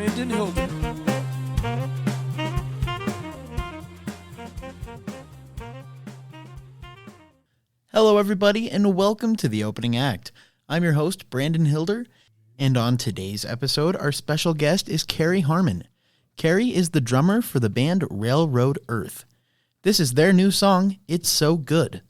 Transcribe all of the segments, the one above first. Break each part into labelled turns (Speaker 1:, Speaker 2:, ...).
Speaker 1: Brandon Hilder.
Speaker 2: Hello, everybody, and welcome to the opening act. I'm your host, Brandon Hilder, and on today's episode, our special guest is Carey Harmon. Carey is the drummer for the band Railroad Earth. This is their new song, It's So Good.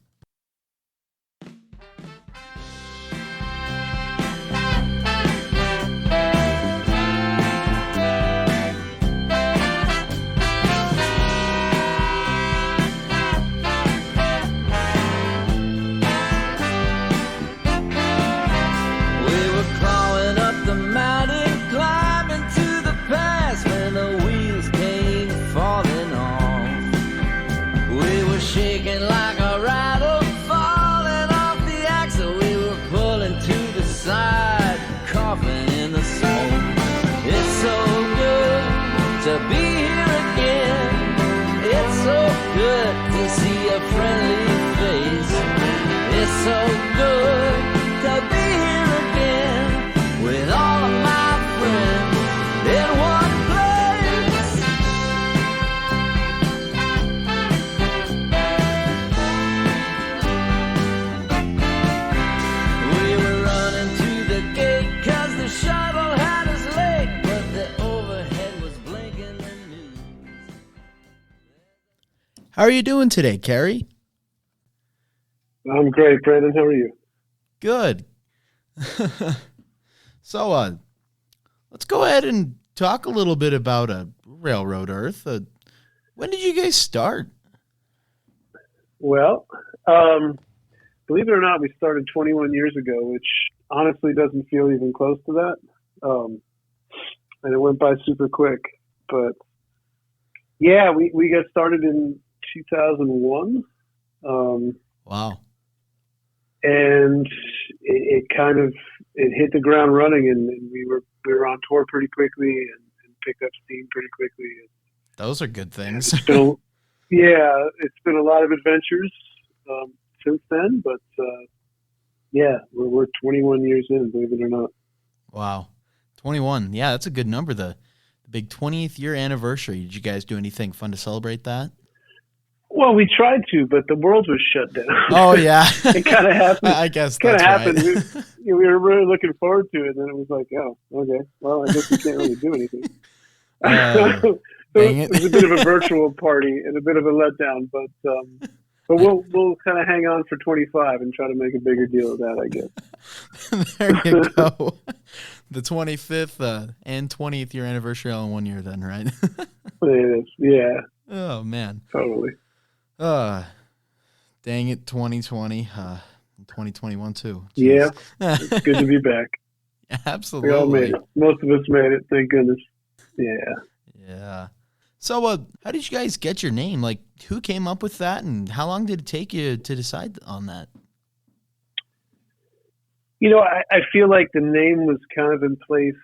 Speaker 3: So good to be here again with all of my friends in one place. We were running to the gate 'cause the shuttle had us late, but the overhead was blinking the news.
Speaker 2: How are you doing today, Carey?
Speaker 4: I'm great, Brandon. How are you?
Speaker 2: Good. So, let's go ahead and talk a little bit about Railroad Earth. When did you guys start?
Speaker 4: Well, believe it or not, we started 21 years ago, which honestly doesn't feel even close to that. And it went by super quick. But yeah, we got started in 2001.
Speaker 2: Wow.
Speaker 4: And it hit the ground running, and we were on tour pretty quickly and picked up steam pretty quickly.
Speaker 2: Those are good things.
Speaker 4: It's been a lot of adventures since then, but we're 21 years in, believe it or not.
Speaker 2: Wow. 21. Yeah, that's a good number. The big 20th year anniversary. Did you guys do anything fun to celebrate that?
Speaker 4: Well, we tried to, but the world was shut down.
Speaker 2: Oh, yeah.
Speaker 4: It kind of happened.
Speaker 2: I guess
Speaker 4: that's happened.
Speaker 2: Right.
Speaker 4: We were really looking forward to it, and then it was like, oh, okay. Well, I guess we can't really do anything. So it was a bit of a virtual party and a bit of a letdown, but we'll kind of hang on for 25 and try to make a bigger deal of that, I guess.
Speaker 2: There you go. The 25th and 20th year anniversary all in 1 year then, right?
Speaker 4: It is, yeah.
Speaker 2: Oh, man.
Speaker 4: Totally.
Speaker 2: Dang it, 2020. 2021 too. Jeez.
Speaker 4: Yeah, it's good to be back.
Speaker 2: Absolutely.
Speaker 4: We all made it. Most of us made it, thank goodness. Yeah.
Speaker 2: Yeah. So how did you guys get your name? Like, who came up with that, and how long did it take you to decide on that?
Speaker 4: You know, I feel like the name was kind of in place,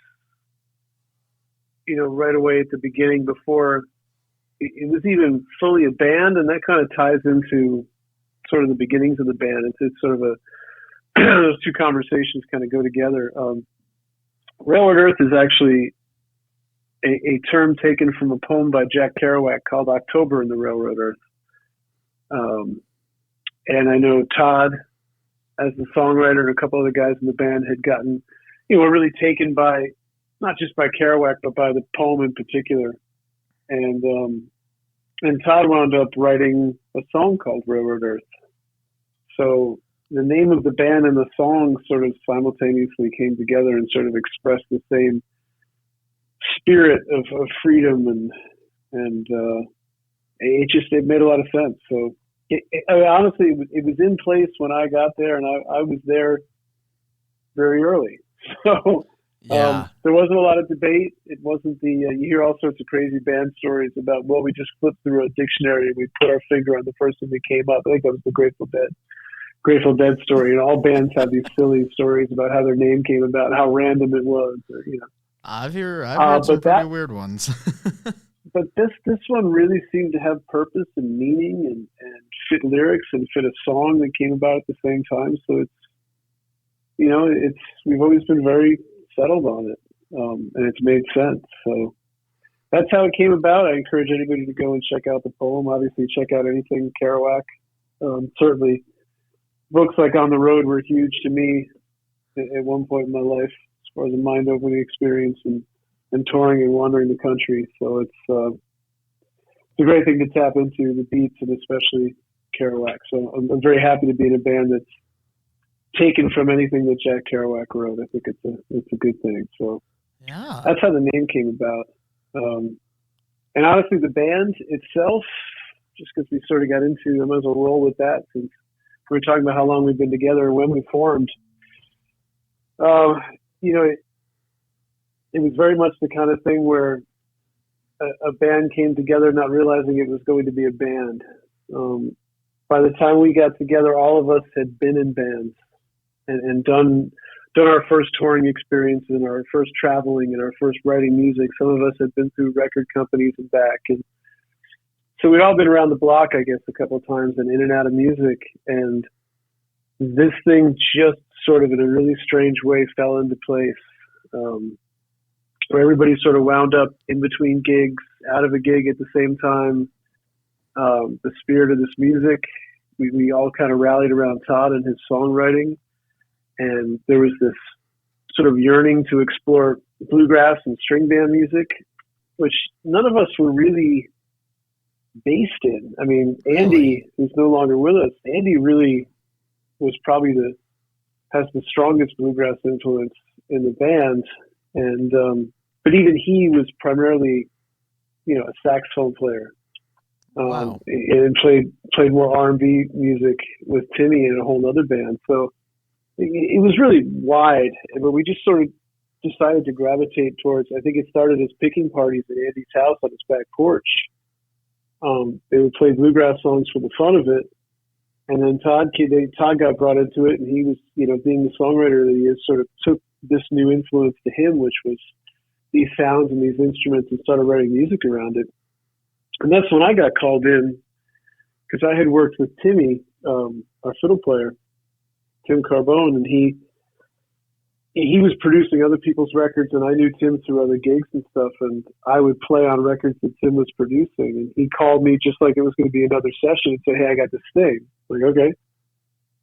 Speaker 4: right away at the beginning before it was even fully a band, and that kind of ties into sort of the beginnings of the band. It's sort of those two conversations kind of go together. Railroad Earth is actually a term taken from a poem by Jack Kerouac called October in the Railroad Earth. And I know Todd, as the songwriter, and a couple other guys in the band had gotten, were really taken by, not just by Kerouac, but by the poem in particular. And Todd wound up writing a song called Railroad Earth. So the name of the band and the song sort of simultaneously came together and sort of expressed the same spirit of freedom, and it made a lot of sense. So honestly, it was in place when I got there, and I was there very early. So
Speaker 2: Yeah.
Speaker 4: There wasn't a lot of debate. It wasn't you hear all sorts of crazy band stories about, well, we just flipped through a dictionary and we put our finger on the first thing that came up. I think that was the Grateful Dead story. And all bands have these silly stories about how their name came about, how random it was.
Speaker 2: I've heard some pretty weird ones.
Speaker 4: But this one really seemed to have purpose and meaning and fit lyrics and fit a song that came about at the same time. So we've always been very settled on it. and it's made sense. So that's how it came about. I encourage anybody to go and check out the poem. Obviously, check out anything Kerouac. Certainly, books like On the Road were huge to me at one point in my life, as far as a mind-opening experience and touring and wandering the country. So it's a great thing to tap into, the beats, and especially Kerouac. So I'm very happy to be in a band that's taken from anything that Jack Kerouac wrote. I think it's a good thing. So
Speaker 2: Yeah.
Speaker 4: that's how the name came about. And honestly, the band itself, just because we sort of got into, I might as well roll with that since we were talking about how long we've been together and when we formed. It was very much the kind of thing where a band came together not realizing it was going to be a band. By the time we got together, all of us had been in bands and done our first touring experience and our first traveling and our first writing music. Some of us had been through record companies and back. And so we'd all been around the block, I guess, a couple of times and in and out of music. And this thing just sort of in a really strange way fell into place, where everybody sort of wound up in between gigs, out of a gig at the same time. The spirit of this music, we all kind of rallied around Todd and his songwriting. And there was this sort of yearning to explore bluegrass and string band music, which none of us were really based in. I mean, Andy, who's no longer with us, Andy really was probably has the strongest bluegrass influence in the band. And, but even he was primarily, a saxophone player.
Speaker 2: Wow.
Speaker 4: And played more R&B music with Timmy in a whole other band. So it was really wide, but we just sort of decided to gravitate towards, I think it started as picking parties at Andy's house on his back porch. They would play bluegrass songs for the fun of it. And then Todd got brought into it, and he was, being the songwriter that he is, sort of took this new influence to him, which was these sounds and these instruments, and started writing music around it. And that's when I got called in, because I had worked with Timmy, our fiddle player, Tim Carbone, and he was producing other people's records, and I knew Tim through other gigs and stuff, and I would play on records that Tim was producing, and he called me just like it was going to be another session and say, "Hey, I got this thing." I'm like, okay.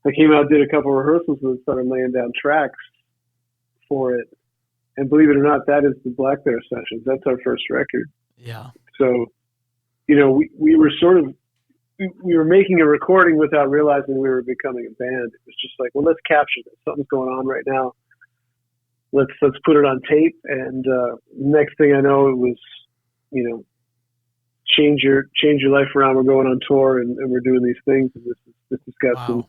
Speaker 4: I came out, did a couple of rehearsals, and started laying down tracks for it. And believe it or not, that is the Black Bear Sessions. That's our first record.
Speaker 2: Yeah.
Speaker 4: So, we were we were making a recording without realizing we were becoming a band. It was just like, well, let's capture this. Something's going on right now. Let's put it on tape. And next thing I know, it was, change your life around. We're going on tour and we're doing these things. And this has got some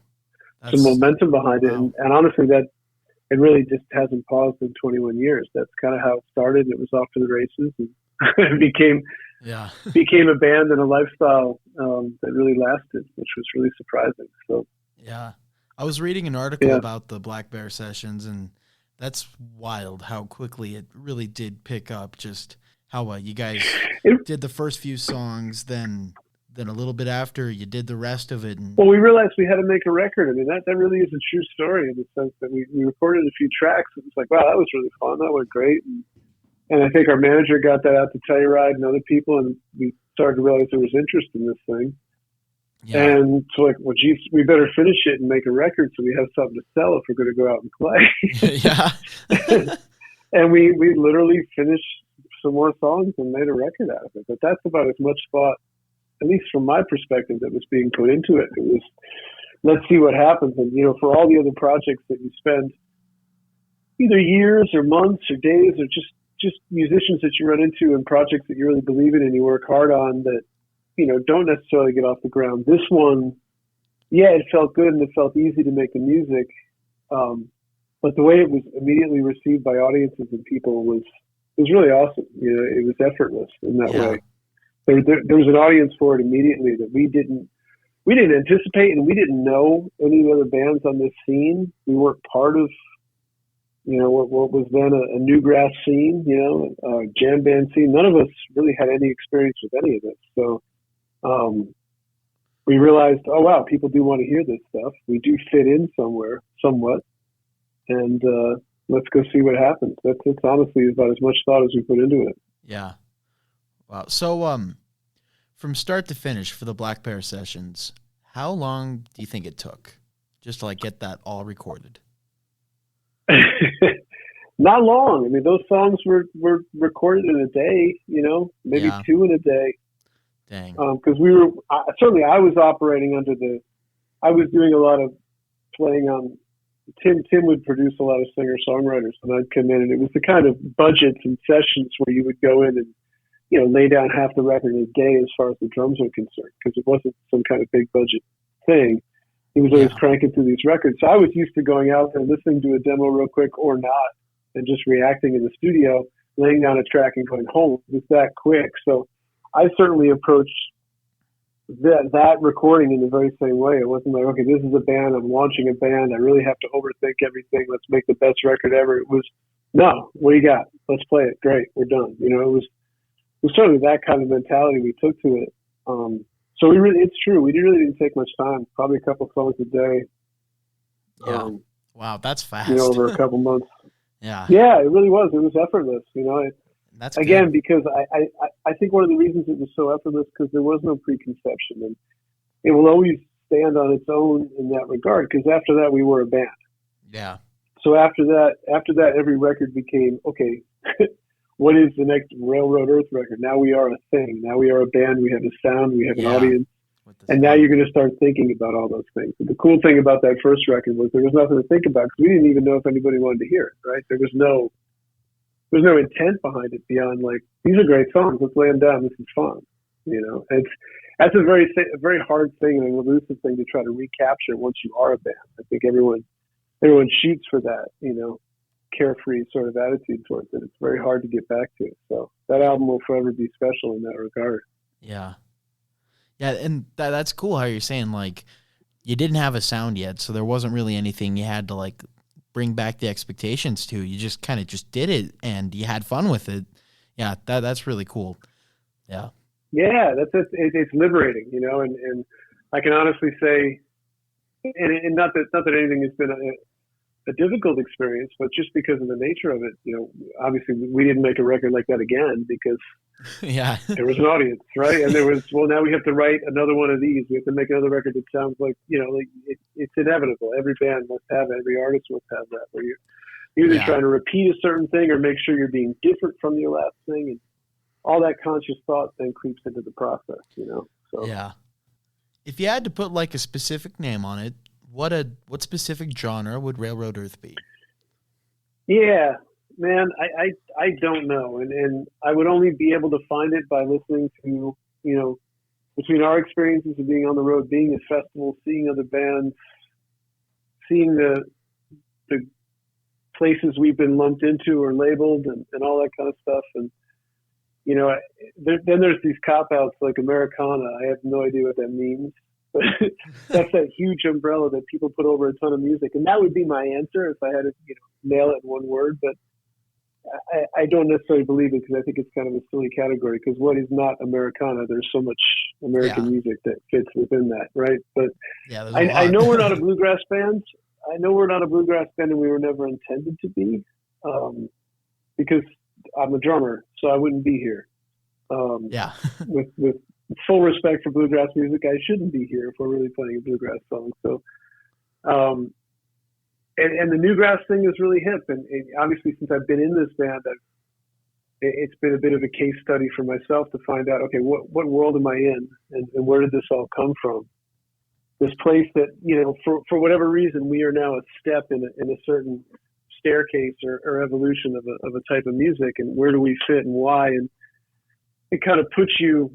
Speaker 4: momentum behind it. And honestly, that it really just hasn't paused in 21 years. That's kind of how it started. It was off to the races, and it became a band and a lifestyle that really lasted, which was really surprising. So
Speaker 2: yeah, I was reading an article about the Black Bear Sessions, and that's wild how quickly it really did pick up. Just how you guys did the first few songs, then a little bit after you did the rest of it.
Speaker 4: Well, we realized we had to make a record. I mean, that really is a true story in the sense that we recorded a few tracks. It was like, wow, that was really fun. That went great. And I think our manager got that out to Telluride and other people, and we started to realize there was interest in this thing. Yeah. And so well, geez, we better finish it and make a record so we have something to sell if we're going to go out and play.
Speaker 2: Yeah.
Speaker 4: And we literally finished some more songs and made a record out of it. But that's about as much thought, at least from my perspective, that was being put into it. It was, let's see what happens. And, for all the other projects that you spend either years or months or days or just musicians that you run into and projects that you really believe in and you work hard on that, don't necessarily get off the ground. This one, it felt good and it felt easy to make the music. But the way it was immediately received by audiences and people was really awesome. It was effortless in that way. There was an audience for it immediately that we didn't anticipate, and we didn't know any other bands on this scene. We weren't part of, what was then a newgrass scene, a jam band scene. None of us really had any experience with any of it. So we realized, oh, wow, people do want to hear this stuff. We do fit in somewhere, somewhat. And, let's go see what happens. That's honestly about as much thought as we put into it.
Speaker 2: Yeah. Wow. So, from start to finish for the Black Bear sessions, how long do you think it took just to like get that all recorded?
Speaker 4: Not long. I mean, those songs were recorded in a day, maybe 2 in a day.
Speaker 2: Dang.
Speaker 4: Because I was operating I was doing a lot of playing on, Tim would produce a lot of singer-songwriters, and I'd come in, and it was the kind of budgets and sessions where you would go in and, lay down half the record in a day as far as the drums are concerned, because it wasn't some kind of big budget thing. He was always cranking through these records. So I was used to going out there, listening to a demo real quick or not, and just reacting in the studio, laying down a track and going home. It was that quick. So I certainly approached that recording in the very same way. It wasn't like, okay, this is a band, I'm launching a band, I really have to overthink everything, let's make the best record ever. It was, no, what do you got? Let's play it. Great, we're done. It was certainly that kind of mentality we took to it. So it's true, we really didn't take much time, probably a couple songs a day.
Speaker 2: Yeah. Wow, that's fast.
Speaker 4: Over a couple months.
Speaker 2: Yeah.
Speaker 4: Yeah, it really was. It was effortless,
Speaker 2: That's
Speaker 4: again,
Speaker 2: good.
Speaker 4: because I think one of the reasons it was so effortless because there was no preconception, and it will always stand on its own in that regard. Because after that, we were a band.
Speaker 2: Yeah.
Speaker 4: So after that, every record became okay. What is the next Railroad Earth record? Now we are a thing. Now we are a band. We have a sound. We have an audience. And now you're going to start thinking about all those things. And the cool thing about that first record was there was nothing to think about because we didn't even know if anybody wanted to hear it. Right? There was no intent behind it beyond like, these are great songs. Let's lay them down. This is fun. That's a very hard thing and an elusive thing to try to recapture once you are a band. I think everyone shoots for that, carefree sort of attitude towards it. It's very hard to get back to. So that album will forever be special in that regard.
Speaker 2: Yeah. Yeah. And that's cool how you're saying like you didn't have a sound yet. So there wasn't really anything you had to like bring back the expectations to. You just kind of just did it and you had fun with it. Yeah, that's really cool. Yeah.
Speaker 4: Yeah, it's liberating, and I can honestly say, and not that anything has been a difficult experience, but just because of the nature of it, obviously we didn't make a record like that again because there was an audience, right? And there was, now we have to write another one of these. We have to make another record that sounds like, it's inevitable. Every band must have it. Every artist must have that, where you're either trying to repeat a certain thing or make sure you're being different from your last thing. And all that conscious thought then creeps into the process, So
Speaker 2: yeah. If you had to put like a specific name on it, what specific genre would Railroad Earth be?
Speaker 4: Yeah, man, I don't know, and I would only be able to find it by listening to between our experiences of being on the road, being at festivals, seeing other bands, seeing the places we've been lumped into or labeled, and all that kind of stuff, and then there's these cop-outs like Americana. I have no idea what that means. But that's that huge umbrella that people put over a ton of music. And that would be my answer if I had to nail it in one word. But I don't necessarily believe it because I think it's kind of a silly category because what is not Americana? There's so much American music that fits within that, right? But I know we're not a bluegrass band. And we were never intended to be because I'm a drummer, so I wouldn't be here. With full respect for bluegrass music, I shouldn't be here if we're really playing a bluegrass song. So, and the newgrass thing is really hip. And obviously, since I've been in this band, it's been a bit of a case study for myself to find out, okay, what world am I in, and where did this all come from? This place that for whatever reason, we are now a step in a certain staircase or evolution of a type of music, and where do we fit and why? And it kind of puts you,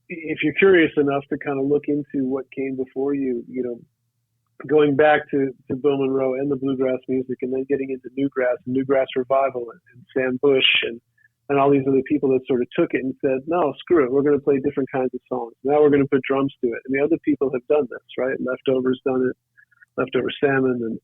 Speaker 4: if you're curious enough to kind of look into what came before you, going back to Bill Monroe and the bluegrass music, and then getting into newgrass revival and Sam Bush and all these other people that sort of took it and said, no, screw it, we're going to play different kinds of songs. Now we're going to put drums to it. And the other people have done this, right? Leftover's done it, Leftover Salmon, and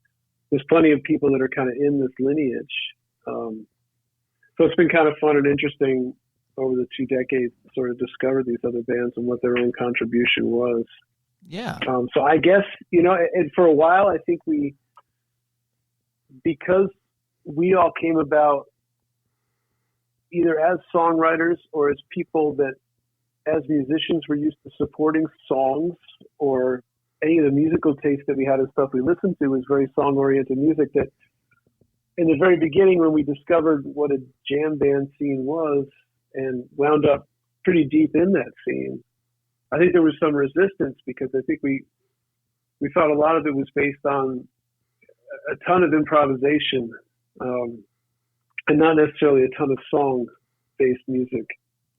Speaker 4: there's plenty of people that are kind of in this lineage. So it's been kind of fun and interesting over the 2 decades to sort of discover these other bands and what their own contribution was.
Speaker 2: Yeah.
Speaker 4: So I guess, and for a while, I think because we all came about either as songwriters or as people that, as musicians, were used to supporting songs, or any of the musical taste that we had and stuff we listened to was very song-oriented music. That in the very beginning, when we discovered what a jam band scene was and wound up pretty deep in that scene, I think there was some resistance, because I think we thought a lot of it was based on a ton of improvisation, and not necessarily a ton of song-based music.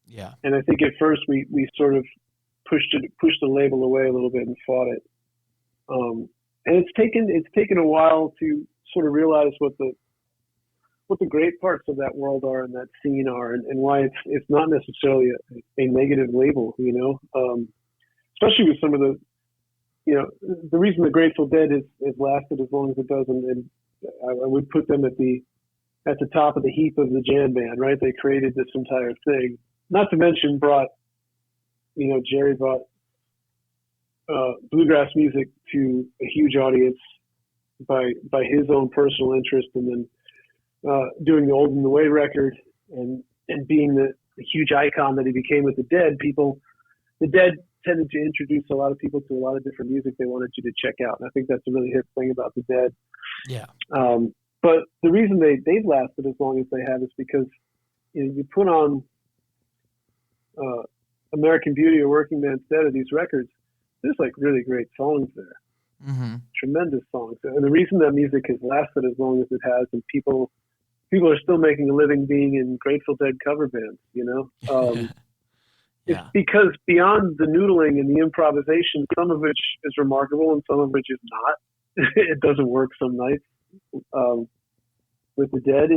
Speaker 2: Yeah.
Speaker 4: And I think at first we sort of pushed the label away a little bit and fought it. And it's taken a while to sort of realize what the great parts of that world are and that scene are, and why it's not necessarily a negative label, especially with some of the, the reason the Grateful Dead has lasted as long as it does, and I would put them at the top of the heap of the jam band, right? They created this entire thing. Not to mention Jerry brought bluegrass music to a huge audience by his own personal interest, and then doing the Old and the Way record, and being the huge icon that he became with the Dead. The Dead tended to introduce a lot of people to a lot of different music they wanted you to check out, and I think that's a really hip thing about the Dead.
Speaker 2: Yeah.
Speaker 4: But the reason they've lasted as long as they have is because you put on American Beauty or Working Man's Dead, or these records, there's like really great songs there.
Speaker 2: Mm-hmm.
Speaker 4: Tremendous songs. And the reason that music has lasted as long as it has, and people are still making a living being in Grateful Dead cover bands,
Speaker 2: Yeah.
Speaker 4: It's because beyond the noodling and the improvisation, some of which is remarkable and some of which is not. It doesn't work some nights. With the Dead,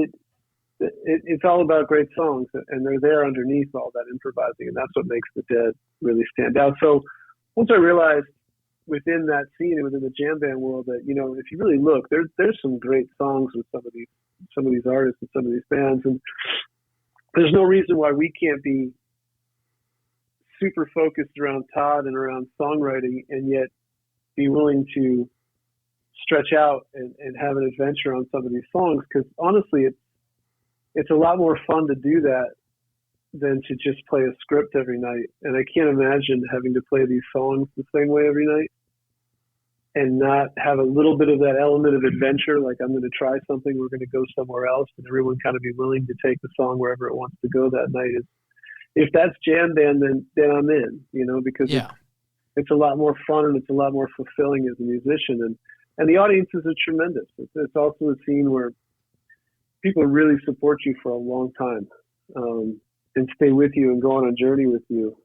Speaker 4: it's all about great songs, and they're there underneath all that improvising, and that's what makes the Dead really stand out. So once I realized within that scene and within the jam band world that, if you really look, there's some great songs with some of these artists and some of these bands, and there's no reason why we can't be super focused around Todd and around songwriting, and yet be willing to stretch out and have an adventure on some of these songs. Because honestly, it's a lot more fun to do that than to just play a script every night. And I can't imagine having to play these songs the same way every night and not have a little bit of that element of adventure. Like, I'm going to try something, we're going to go somewhere else, and everyone kind of be willing to take the song wherever it wants to go that night. If that's jam band, then I'm in, because it's a lot more fun and it's a lot more fulfilling as a musician. And the audiences are tremendous. It's also a scene where people really support you for a long time, and stay with you and go on a journey with you,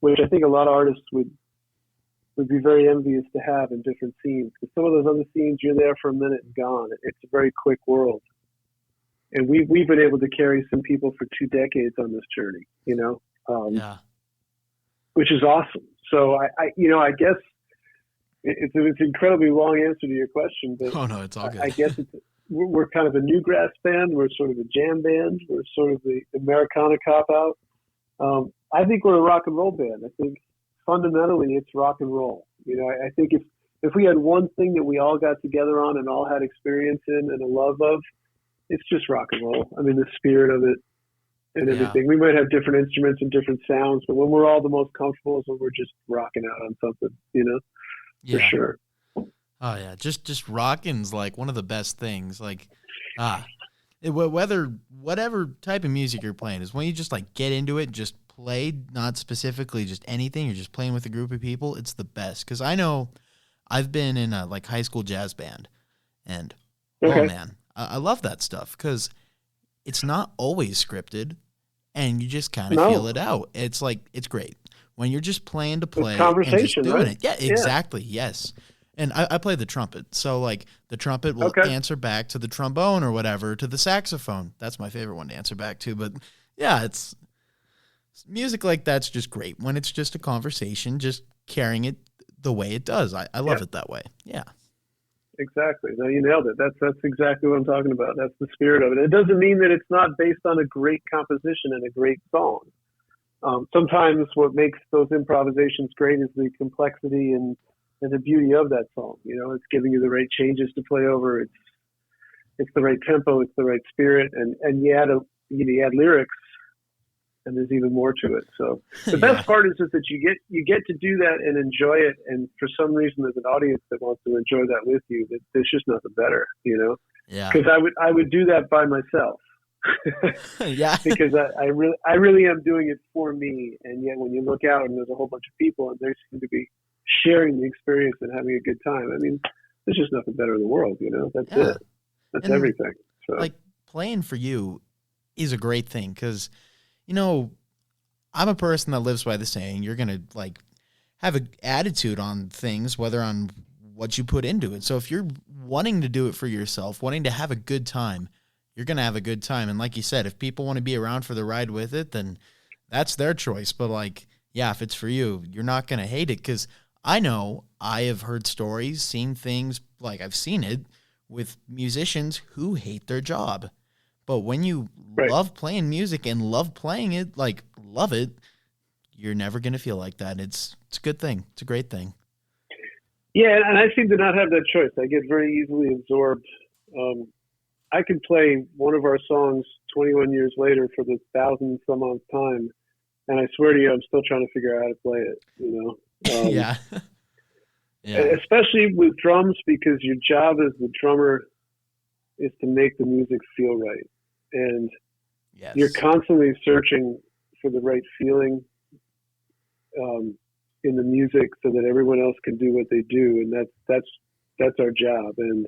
Speaker 4: which I think a lot of artists would be very envious to have in different scenes. Because some of those other scenes, you're there for a minute and gone. It's a very quick world. And we've been able to carry some people for 2 decades on this journey, which is awesome. So I guess it's an incredibly long answer to your question, but
Speaker 2: oh no, it's all good.
Speaker 4: I guess we're kind of a newgrass band. We're sort of a jam band. We're sort of the Americana cop-out. I think we're a rock and roll band. I think fundamentally it's rock and roll. I think if we had one thing that we all got together on and all had experience in and a love of, it's just rock and roll. I mean, the spirit of it and everything. We might have different instruments and different sounds, but when we're all the most comfortable is when we're just rocking out on something, for sure.
Speaker 2: Oh yeah, just rocking's like one of the best things. Like, whatever type of music you're playing is when you just like get into it, just play, not specifically just anything. You're just playing with a group of people. It's the best. Because I know I've been in a like high school jazz band, and oh man, I love that stuff because it's not always scripted, and you just kind of feel it out. It's like it's great when you're just playing to play and just doing it. Yeah, exactly. Yeah. Yes. And I play the trumpet. So, like, the trumpet will answer back to the trombone or whatever, to the saxophone. That's my favorite one to answer back to. But, yeah, it's music like that's just great. When it's just a conversation, just carrying it the way it does. I love it that way. Yeah.
Speaker 4: Exactly. No, you nailed it. That's exactly what I'm talking about. That's the spirit of it. It doesn't mean that it's not based on a great composition and a great song. Sometimes what makes those improvisations great is the complexity and the beauty of that song. It's giving you the right changes to play over. it's the right tempo, it's the right spirit, and you add lyrics, and there's even more to it. So the best part is just that you get to do that and enjoy it. And for some reason, there's an audience that wants to enjoy that with you. There's just nothing better,
Speaker 2: Yeah.
Speaker 4: Because I would do that by myself.
Speaker 2: Yeah.
Speaker 4: Because I really am doing it for me. And yet when you look out and there's a whole bunch of people and they seem to be sharing the experience and having a good time, I mean, there's just nothing better in the world, That's it. That's everything. So
Speaker 2: like playing for you is a great thing because, I'm a person that lives by the saying you're going to like have an attitude on things, whether on what you put into it. So if you're wanting to do it for yourself, wanting to have a good time, you're going to have a good time. And like you said, if people want to be around for the ride with it, then that's their choice. But like, yeah, if it's for you, you're not going to hate it. Because I know I have heard stories, seen things, like I've seen it with musicians who hate their job. But when you love playing music and love playing it, like love it, you're never going to feel like that. It's a good thing. It's a great thing.
Speaker 4: Yeah, and I seem to not have that choice. I get very easily absorbed. I could play one of our songs 21 years later for the 1,000-some-odd time, and I swear to you, I'm still trying to figure out how to play it,
Speaker 2: Yeah.
Speaker 4: Especially with drums, because your job as the drummer is to make the music feel right. And you're constantly searching for the right feeling in the music so that everyone else can do what they do. And that's our job. And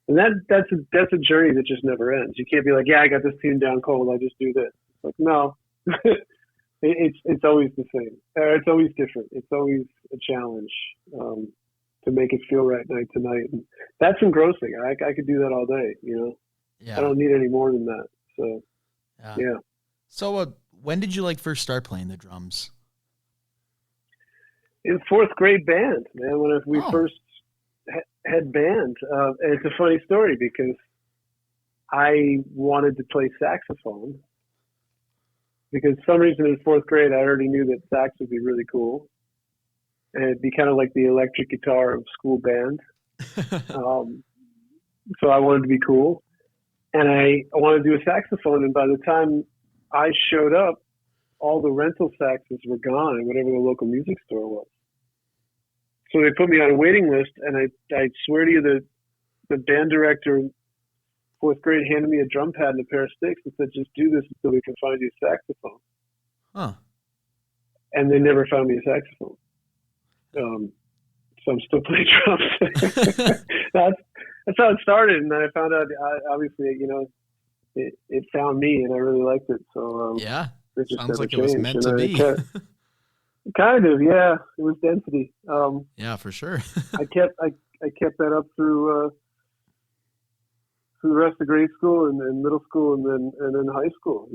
Speaker 4: that's a journey that just never ends. You can't be like, yeah, I got this tune down cold, I just do this. It's like, no, it's always the same. It's always different. It's always a challenge to make it feel right night to night. And that's engrossing. I could do that all day,
Speaker 2: Yeah.
Speaker 4: I don't need any more than that. So, yeah.
Speaker 2: So when did you first start playing the drums?
Speaker 4: In fourth grade band, man, when we first had band. And it's a funny story because I wanted to play saxophone because for some reason in fourth grade, I already knew that sax would be really cool. And it'd be kind of like the electric guitar of school band. So I wanted to be cool. And I wanted to do a saxophone. And by the time I showed up, all the rental saxes were gone in whatever the local music store was. So they put me on a waiting list, and I swear to you, the band director in fourth grade handed me a drum pad and a pair of sticks and said, just do this until we can find you a saxophone.
Speaker 2: Huh.
Speaker 4: And they never found me a saxophone. So I'm still playing drums. That's how it started. And then I found out, obviously, it found me, and I really liked it. So
Speaker 2: yeah,
Speaker 4: it just
Speaker 2: sounds like
Speaker 4: changed.
Speaker 2: It was meant to be.
Speaker 4: Kind of, yeah. It was density.
Speaker 2: Yeah, for sure.
Speaker 4: I kept that up through the rest of grade school and middle school and then high school.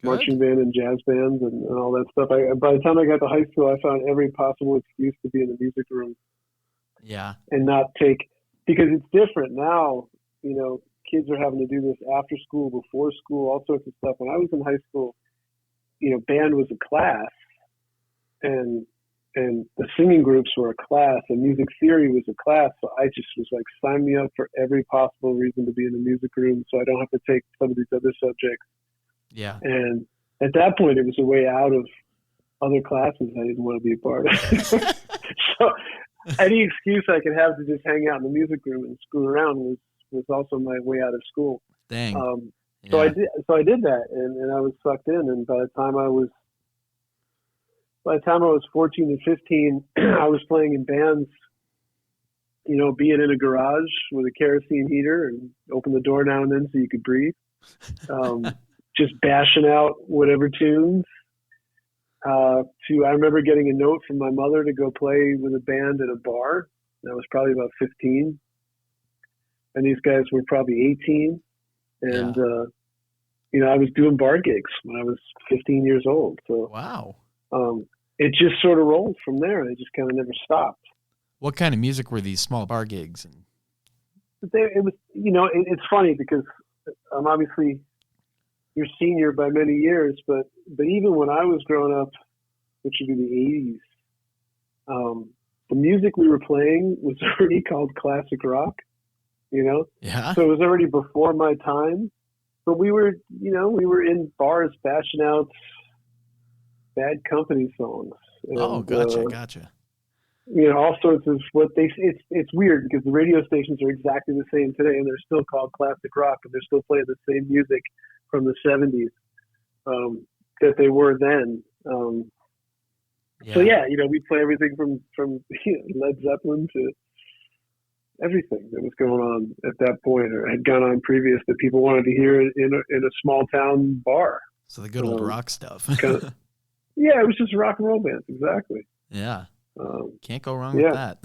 Speaker 4: Marching band and jazz bands and all that stuff. By the time I got to high school, I found every possible excuse to be in the music room.
Speaker 2: Yeah.
Speaker 4: And not take, because it's different now. Kids are having to do this after school, before school, all sorts of stuff. When I was in high school, band was a class. And the singing groups were a class, and music theory was a class. So I just was like, sign me up for every possible reason to be in the music room so I don't have to take some of these other subjects.
Speaker 2: Yeah.
Speaker 4: And at that point, it was a way out of other classes I didn't want to be a part of. So any excuse I could have to just hang out in the music room and screw around was also my way out of school.
Speaker 2: Dang.
Speaker 4: So I did that, and I was sucked in. And by the time I was 14 and 15, I was playing in bands, being in a garage with a kerosene heater and open the door now and then so you could breathe. Just bashing out whatever tunes. I remember getting a note from my mother to go play with a band at a bar. I was probably about 15. And these guys were probably 18. And, I was doing bar gigs when I was 15 years old. So,
Speaker 2: wow.
Speaker 4: It just sort of rolled from there, and it just kind of never stopped.
Speaker 2: What kind of music were these small bar gigs?
Speaker 4: It was, it's funny because I'm obviously your senior by many years, but even when I was growing up, which would be the 80s, the music we were playing was already called classic rock. you know?
Speaker 2: Yeah.
Speaker 4: So it was already before my time, but we were in bars bashing out Bad Company songs. And,
Speaker 2: Oh, gotcha.
Speaker 4: All sorts of it's weird because the radio stations are exactly the same today, and they're still called classic rock, and they're still playing the same music from the 70s that they were then. So we play everything from Led Zeppelin to everything that was going on at that point or had gone on previous that people wanted to hear in a small town bar.
Speaker 2: So the good old rock stuff.
Speaker 4: Yeah, it was just rock and roll bands, exactly.
Speaker 2: Yeah. Can't go wrong with that.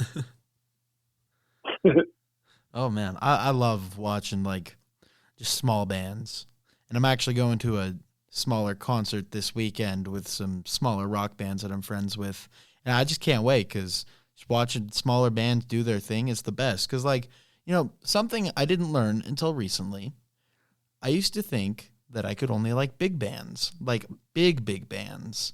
Speaker 2: Oh, man. I love watching, like, just small bands. And I'm actually going to a smaller concert this weekend with some smaller rock bands that I'm friends with. And I just can't wait because just watching smaller bands do their thing is the best. Because, like, something I didn't learn until recently, I used to think that I could only like big bands, like big bands.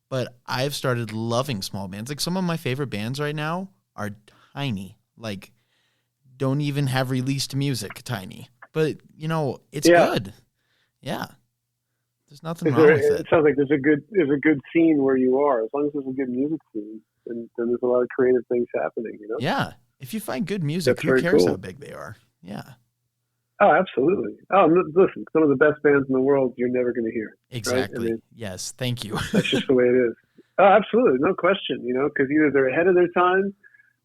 Speaker 2: But I've started loving small bands. Like some of my favorite bands right now are tiny, like don't even have released music, tiny. But, it's good. Yeah. There's nothing wrong with it.
Speaker 4: It sounds like there's a good scene where you are. As long as there's a good music scene, then there's a lot of creative things happening,
Speaker 2: Yeah. If you find good music,
Speaker 4: That's
Speaker 2: who cares
Speaker 4: cool.
Speaker 2: how big they are? Yeah.
Speaker 4: Oh, absolutely. Oh, listen, some of the best bands in the world you're never going to hear.
Speaker 2: Exactly.
Speaker 4: Right? I mean,
Speaker 2: yes. Thank you.
Speaker 4: that's just the way it is. Oh, absolutely. No question, because either they're ahead of their time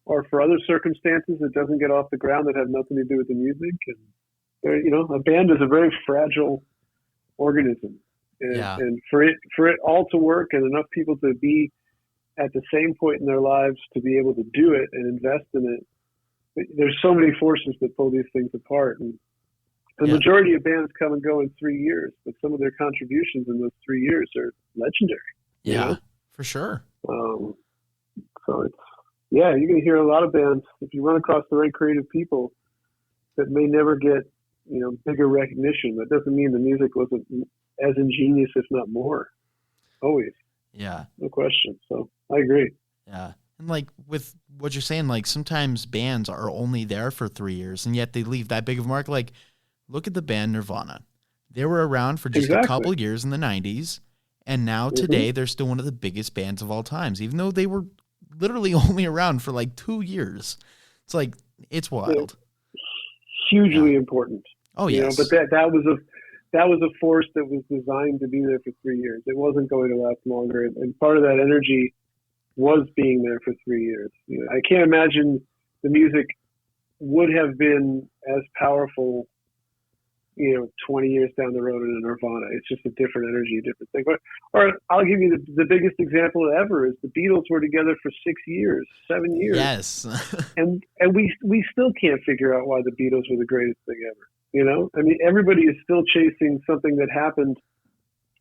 Speaker 4: or for other circumstances it doesn't get off the ground that have nothing to do with the music. And, a band is a very fragile organism. And for it all to work and enough people to be at the same point in their lives to be able to do it and invest in it, there's so many forces that pull these things apart. And the majority of bands come and go in 3 years, but some of their contributions in those 3 years are legendary.
Speaker 2: Yeah, for sure.
Speaker 4: So you're going to hear a lot of bands, if you run across the right creative people, that may never get, bigger recognition. That doesn't mean the music wasn't as ingenious, if not more. Always.
Speaker 2: Yeah.
Speaker 4: No question. So I agree.
Speaker 2: Yeah. And like with what you're saying, like sometimes bands are only there for 3 years and yet they leave that big of a mark. Like look at the band Nirvana. They were around for just a couple years in the 90s. And now today they're still one of the biggest bands of all times, even though they were literally only around for like 2 years. It's like, it's wild.
Speaker 4: Hugely important.
Speaker 2: Oh, yes.
Speaker 4: But that was a force that was designed to be there for 3 years. It wasn't going to last longer. And part of that energy was being there for 3 years. I can't imagine the music would have been as powerful, 20 years down the road in a Nirvana. It's just a different energy, a different thing. Or I'll give you the biggest example ever is the Beatles were together for 7 years.
Speaker 2: Yes.
Speaker 4: and we still can't figure out why the Beatles were the greatest thing ever. I mean, everybody is still chasing something that happened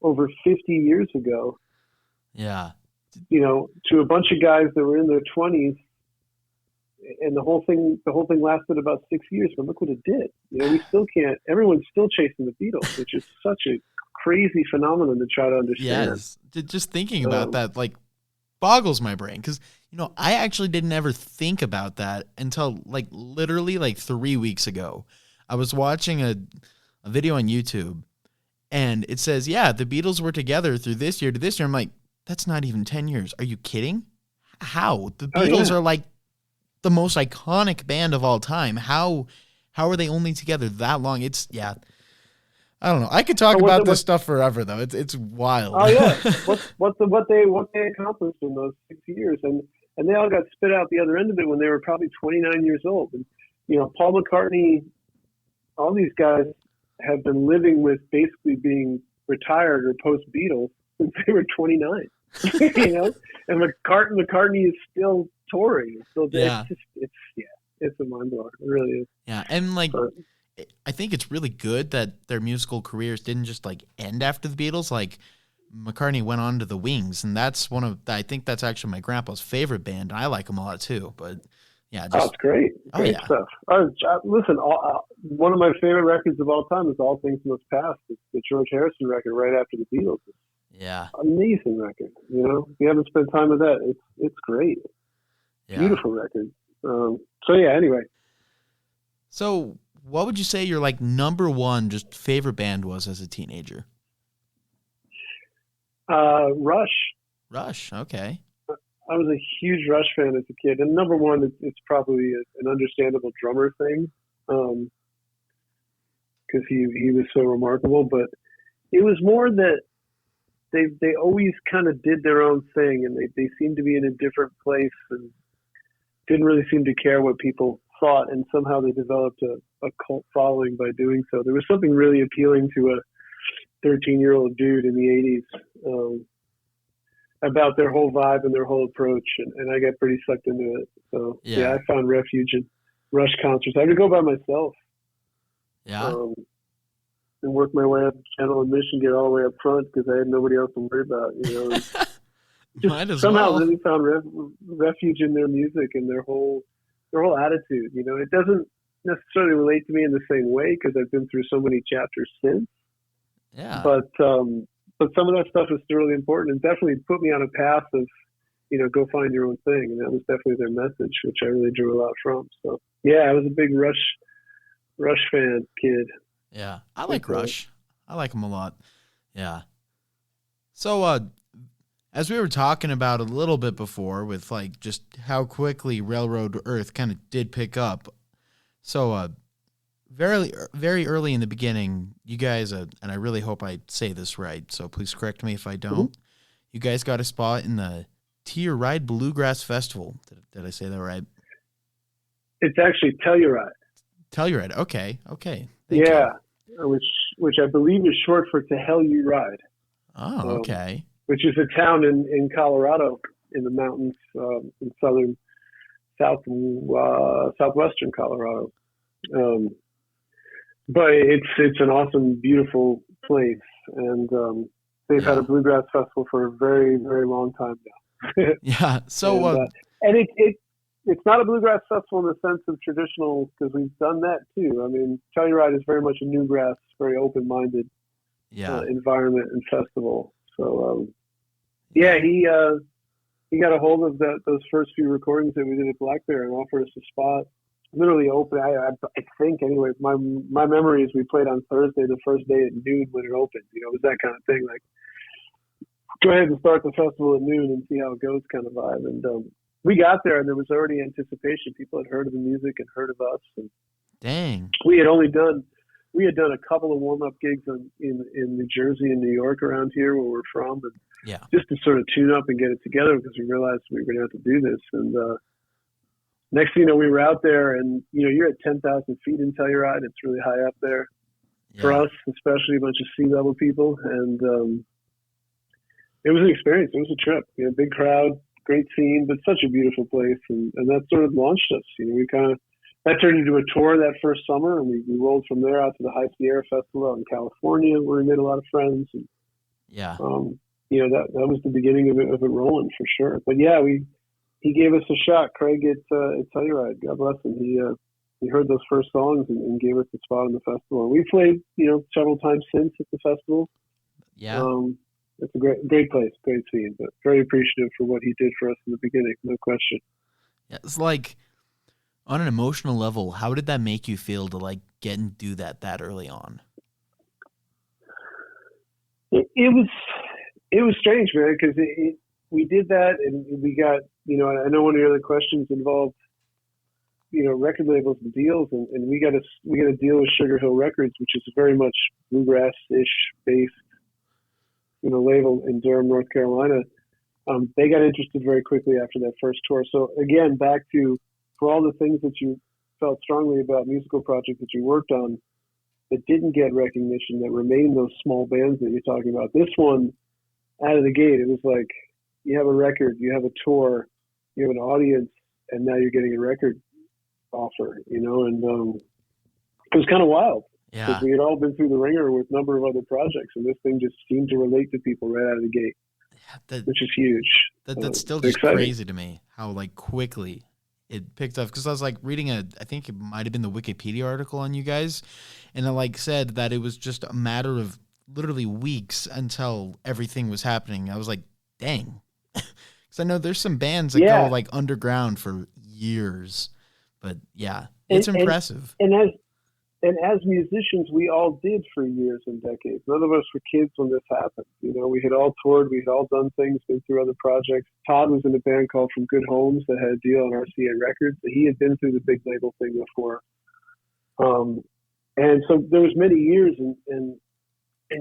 Speaker 4: over 50 years ago.
Speaker 2: Yeah.
Speaker 4: To a bunch of guys that were in their 20s, and the whole thing lasted about 6 years, but look what it did. We still can't, everyone's still chasing the Beatles, which is such a crazy phenomenon to try to understand.
Speaker 2: Yes. Just thinking about that, like, boggles my brain. Because, I actually didn't ever think about that until, like, literally, like, 3 weeks ago. I was watching a video on YouTube, and it says, the Beatles were together through this year to this year. I'm like, that's not even 10 years. Are you kidding? How? The Beatles are, like, the most iconic band of all time. How are they only together that long? It's I don't know. I could talk about this stuff forever though. It's wild.
Speaker 4: Oh yeah. what they accomplished in those 6 years, and they all got spit out the other end of it when they were probably 29 years old. And Paul McCartney, all these guys have been living with basically being retired or post Beatles since they were 29. And McCartney is still touring. So it's a mind blower. It really is.
Speaker 2: Yeah, and I think it's really good that their musical careers didn't just like end after the Beatles. Like McCartney went on to the Wings, and that's I think that's actually my grandpa's favorite band. I like them a lot too. But
Speaker 4: it's great. Great stuff. Listen, one of my favorite records of all time is All Things Must Pass. It's the George Harrison record right after the Beatles.
Speaker 2: Yeah.
Speaker 4: Amazing record. If you haven't spent time with that, it's great. Yeah. Beautiful record. Anyway.
Speaker 2: So what would you say your like number one just favorite band was as a teenager?
Speaker 4: Rush.
Speaker 2: Rush. Okay.
Speaker 4: I was a huge Rush fan as a kid, and number one, it's probably an understandable drummer thing, because he was so remarkable. But it was more that they always kind of did their own thing, and they seemed to be in a different place and didn't really seem to care what people thought. And somehow they developed a cult following by doing so. There was something really appealing to a 13-year-old dude in the 80s. About their whole vibe and their whole approach, and I got pretty sucked into it. So yeah, I found refuge in Rush concerts. I had to go by myself, and work my way up general admission, get all the way up front because I had nobody else to worry about. Just somehow really found refuge in their music and their whole attitude. It doesn't necessarily relate to me in the same way because I've been through so many chapters since.
Speaker 2: Yeah,
Speaker 4: but some of that stuff is still really important and definitely put me on a path of, go find your own thing. And that was definitely their message, which I really drew a lot from. So yeah, I was a big Rush fan kid.
Speaker 2: Yeah. I like Rush. I like them a lot. Yeah. So, as we were talking about a little bit before with like just how quickly Railroad Earth kind of did pick up. So, very, very early in the beginning, you guys, and I really hope I say this right, so please correct me if I don't. Mm-hmm. You guys got a spot in the Telluride Bluegrass Festival. Did I say that right?
Speaker 4: It's actually Telluride.
Speaker 2: Telluride. Okay.
Speaker 4: Thank you. Which I believe is short for To Hell You Ride.
Speaker 2: Oh, okay.
Speaker 4: Which is a town in Colorado, in the mountains, in southwestern Colorado. But it's an awesome, beautiful place, and they've had a bluegrass festival for a very, very long time now.
Speaker 2: Yeah. So,
Speaker 4: and it's not a bluegrass festival in the sense of traditional, because we've done that too. I mean, Telluride is very much a newgrass, very open-minded environment and festival. So, he got a hold of those first few recordings that we did at Black Bear and offered us a spot. Literally open. I think anyway. My memory is we played on Thursday, the first day at noon when it opened. It was that kind of thing. Like, go ahead and start the festival at noon and see how it goes, kind of vibe. And we got there, and there was already anticipation. People had heard of the music and heard of us. And
Speaker 2: dang,
Speaker 4: we had done a couple of warm up gigs in New Jersey and New York around here where we're from, and just to sort of tune up and get it together because we realized we were going to have to do this. And next thing you know, we were out there, and you're at 10,000 feet in Telluride. It's really high up there for us, especially a bunch of sea level people. And it was an experience. It was a trip. Big crowd, great scene, but such a beautiful place. And that sort of launched us. That turned into a tour that first summer, and we rolled from there out to the High Sierra Festival out in California, where we made a lot of friends. And, that was the beginning of it rolling for sure. But he gave us a shot. Craig at Telluride, God bless him. He heard those first songs and gave us a spot in the festival. And we played, several times since at the festival.
Speaker 2: Yeah.
Speaker 4: It's a great place, great scene, but very appreciative for what he did for us in the beginning, no question.
Speaker 2: Yeah, it's like, on an emotional level, how did that make you feel to like get and do that early on?
Speaker 4: It was strange, man, because we did that and we got, I know one of the other questions involved, record labels and deals, and we got a deal with Sugar Hill Records, which is very much bluegrass-ish based, label in Durham, North Carolina. They got interested very quickly after that first tour. So again, back to, for all the things that you felt strongly about musical projects that you worked on that didn't get recognition, that remained those small bands that you're talking about. This one, out of the gate, it was like, you have a record, you have a tour, you have an audience, and now you're getting a record offer, and it was kind of wild.
Speaker 2: Yeah.
Speaker 4: Because we had all been through the ringer with a number of other projects, and this thing just seemed to relate to people right out of the gate, which is huge.
Speaker 2: That's still just exciting. Crazy to me how like quickly it picked up, because I was like reading I think it might have been the Wikipedia article on you guys, and it like said that it was just a matter of literally weeks until everything was happening. I was like, dang. Because I know there's some bands that go like underground for years, but yeah, It's impressive.
Speaker 4: And as musicians, we all did for years and decades. None of us were kids when this happened. You know, we had all toured, we had all done things, been through other projects. Todd was in a band called From Good Homes that had a deal on RCA Records. He had been through the big label thing before. And so there was many years and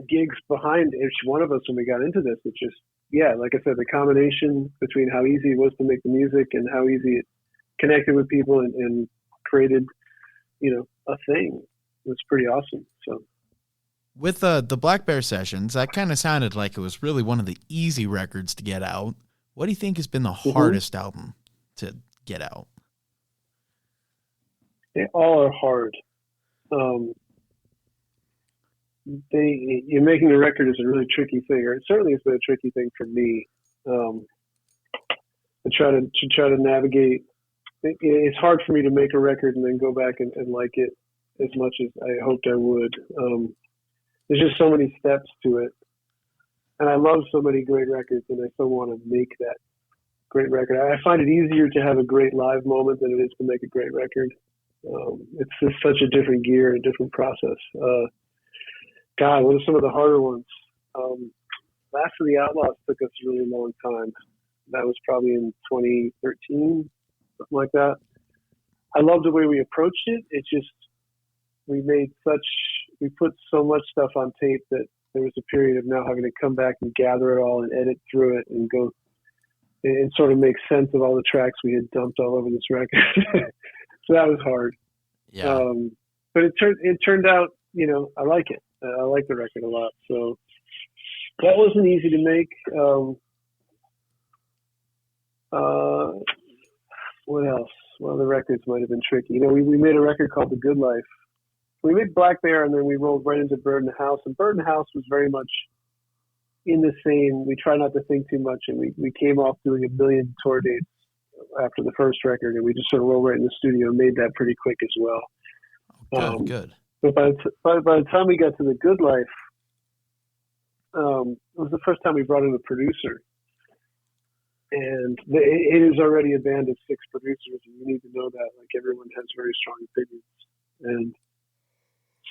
Speaker 4: gigs behind each one of us when we got into this. It's just, yeah, like I said, the combination between how easy it was to make the music and how easy it connected with people and created, you know, a thing. It was pretty awesome. So
Speaker 2: with the Black Bear sessions, that kind of sounded like it was really one of the easy records to get out. What do you think has been the hardest album to get out?
Speaker 4: They all are hard. You're making a record is a really tricky thing, or it certainly has been a tricky thing for me. To try to navigate. It's hard for me to make a record and then go back and like it as much as I hoped I would. There's just so many steps to it. And I love so many great records, and I still want to make that great record. I find it easier to have a great live moment than it is to make a great record. It's just such a different gear, a different process. God, what are some of the harder ones? Last of the Outlaws took us a really long time. That was probably in 2013, something like that. I love the way we approached it. It's just, we put so much stuff on tape that there was a period of now having to come back and gather it all and edit through it and go and sort of make sense of all the tracks we had dumped all over this record. So that was hard.
Speaker 2: Yeah.
Speaker 4: But it turned out, you know, I like it. I like the record a lot. So that wasn't easy to make. What else? Well, the records might have been tricky. You know, we made a record called The Good Life. We made Black Bear, and then we rolled right into Bird in the House. And Bird in the House was very much in the same, we try not to think too much. And we came off doing 1 million tour dates after the first record, and we just sort of rolled right in the studio and made that pretty quick as well.
Speaker 2: Good.
Speaker 4: But by the time we got to The Good Life, it was the first time we brought in a producer. And it is already a band of 6 producers, and you need to know that. Like, everyone has very strong opinions. And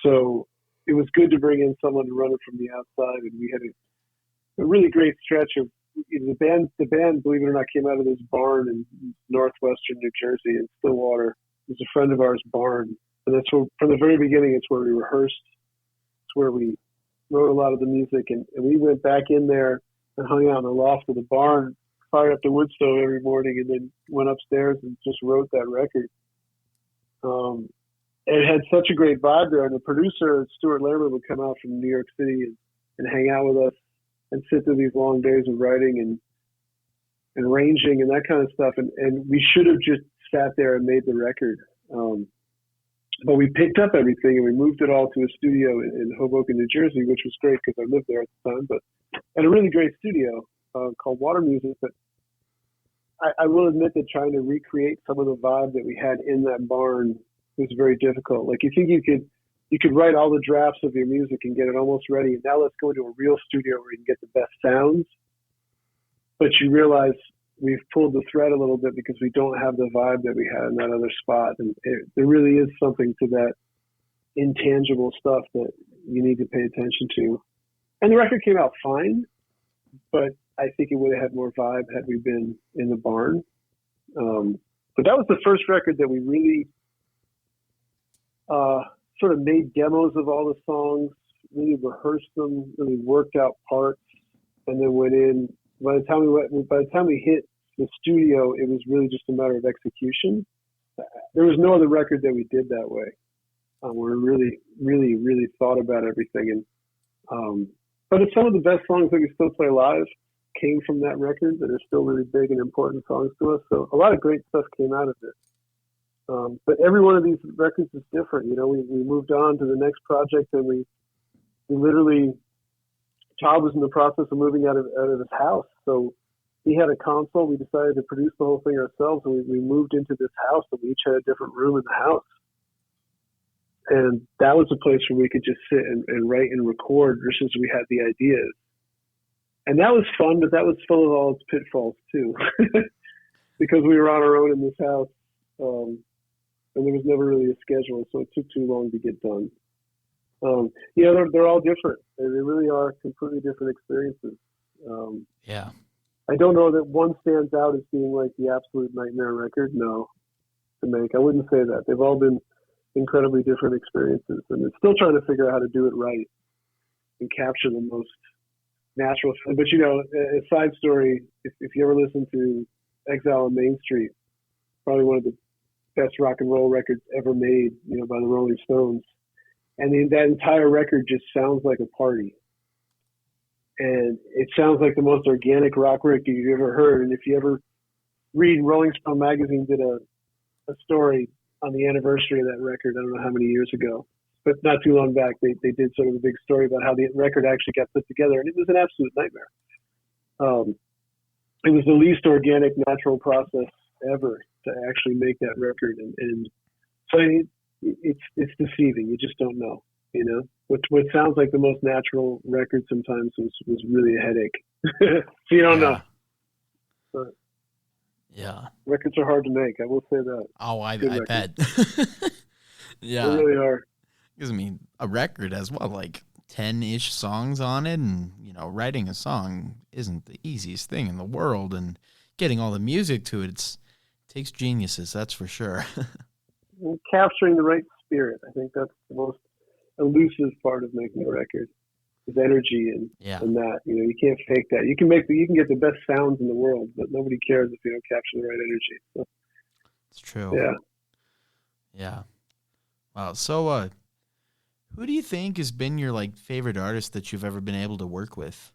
Speaker 4: so it was good to bring in someone to run it from the outside, and we had a really great stretch of, you know, the band, believe it or not, came out of this barn in northwestern New Jersey in Stillwater. It was a friend of ours' barn. And that's where, from the very beginning, it's where we rehearsed. It's where we wrote a lot of the music. And we went back in there and hung out in the loft of the barn, fired up the wood stove every morning, and then went upstairs and just wrote that record. It had such a great vibe there. And the producer, Stuart Lehrman, would come out from New York City and hang out with us and sit through these long days of writing and arranging and that kind of stuff. And we should have just sat there and made the record. But we picked up everything and we moved it all to a studio in Hoboken, New Jersey, which was great because I lived there at the time, and a really great studio called Water Music. But I will admit that trying to recreate some of the vibe that we had in that barn was very difficult. Like, you think you could write all the drafts of your music and get it almost ready. And now let's go into a real studio where you can get the best sounds. But you realize we've pulled the thread a little bit because we don't have the vibe that we had in that other spot. And there really is something to that intangible stuff that you need to pay attention to. And the record came out fine, but I think it would have had more vibe had we been in the barn. But that was the first record that we really sort of made demos of all the songs, really rehearsed them, really worked out parts, and then went in. By the time we hit the studio, it was really just a matter of execution. There was no other record that we did that way. We really, really, really thought about everything. But it's some of the best songs that we still play live came from that record that are still really big and important songs to us. So a lot of great stuff came out of it. But every one of these records is different. You know, we moved on to the next project, and we literally, Todd was in the process of moving out of his house. So he had a console. We decided to produce the whole thing ourselves, and we moved into this house, and we each had a different room in the house. And that was a place where we could just sit and write and record versus we had the ideas. And that was fun, but that was full of all its pitfalls too, because we were on our own in this house. and there was never really a schedule, so it took too long to get done. Yeah, they're all different. They really are completely different experiences.
Speaker 2: Yeah.
Speaker 4: I don't know that one stands out as being like the absolute nightmare record. No, to make. I wouldn't say that. They've all been incredibly different experiences, and it's still trying to figure out how to do it right and capture the most natural. But you know, a side story: if you ever listen to Exile on Main Street, probably one of the best rock and roll records ever made, you know, by the Rolling Stones. And that entire record just sounds like a party. And it sounds like the most organic rock record you've ever heard. And if you ever read, Rolling Stone magazine did a story on the anniversary of that record, I don't know how many years ago, but not too long back, they did sort of a big story about how the record actually got put together. And it was an absolute nightmare. It was the least organic, natural process ever to actually make that record. And so it's deceiving. You just don't know, you know. What sounds like the most natural record sometimes was really a headache. So you don't know. But
Speaker 2: yeah,
Speaker 4: records are hard to make. I will say that.
Speaker 2: Oh, I bet. Yeah,
Speaker 4: they really are.
Speaker 2: Because I mean, a record has like 10-ish songs on it, and you know, writing a song isn't the easiest thing in the world, and getting all the music to it takes geniuses, that's for sure.
Speaker 4: And capturing the right spirit, I think that's the most elusive part of making a record, is energy and that. You know, you can't fake that. You can get the best sounds in the world, but nobody cares if you don't capture the right energy. So,
Speaker 2: it's true.
Speaker 4: Yeah.
Speaker 2: Yeah. Wow. So, who do you think has been your like favorite artist that you've ever been able to work with?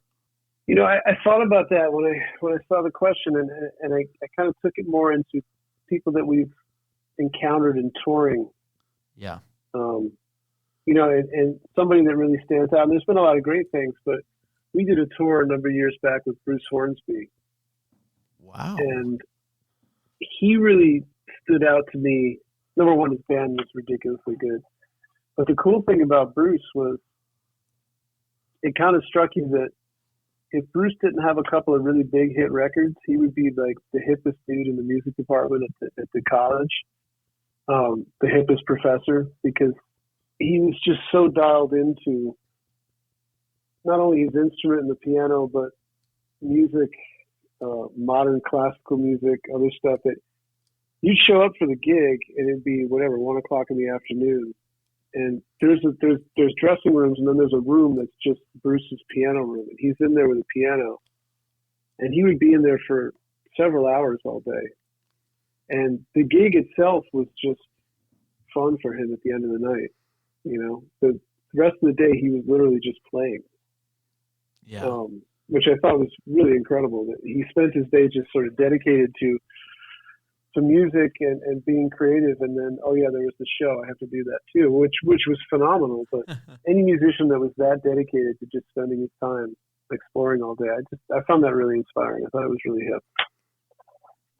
Speaker 4: You know, I thought about that when I saw the question, and I kind of took it more into people that we've encountered in touring.
Speaker 2: Yeah.
Speaker 4: You know, and somebody that really stands out. And there's been a lot of great things, but we did a tour a number of years back with Bruce Hornsby.
Speaker 2: Wow.
Speaker 4: And he really stood out to me. Number one, his band was ridiculously good. But the cool thing about Bruce was it kind of struck you that if Bruce didn't have a couple of really big hit records, he would be like the hippest dude in the music department at the college, the hippest professor, because he was just so dialed into not only his instrument and the piano, but music, modern classical music, other stuff that you'd show up for the gig and it'd be whatever, 1 o'clock in the afternoon. And there's dressing rooms, and then there's a room that's just Bruce's piano room, and he's in there with a piano, and he would be in there for several hours all day. And the gig itself was just fun for him at the end of the night. You know, the rest of the day he was literally just playing.
Speaker 2: Yeah.
Speaker 4: Which I thought was really incredible. That he spent his day just sort of dedicated to music and being creative, and then there was the show. I have to do that too, which was phenomenal. But any musician that was that dedicated to just spending his time exploring all day, I found that really inspiring. I thought it was really hip.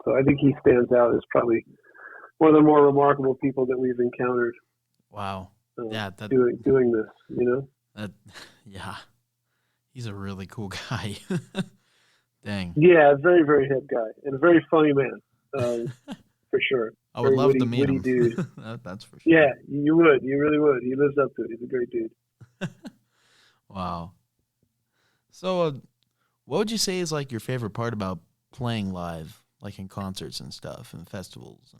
Speaker 4: So I think he stands out as probably one of the more remarkable people that we've encountered.
Speaker 2: Wow.
Speaker 4: Doing this, you know.
Speaker 2: Yeah, he's a really cool guy. Dang.
Speaker 4: Yeah, very, very hip guy and a very funny man. For sure.
Speaker 2: I would love to meet him.
Speaker 4: Dude.
Speaker 2: That's for sure.
Speaker 4: Yeah, you would. You really would. He lives up to it. He's a great dude.
Speaker 2: Wow. So, what would you say is like your favorite part about playing live, like in concerts and stuff and festivals?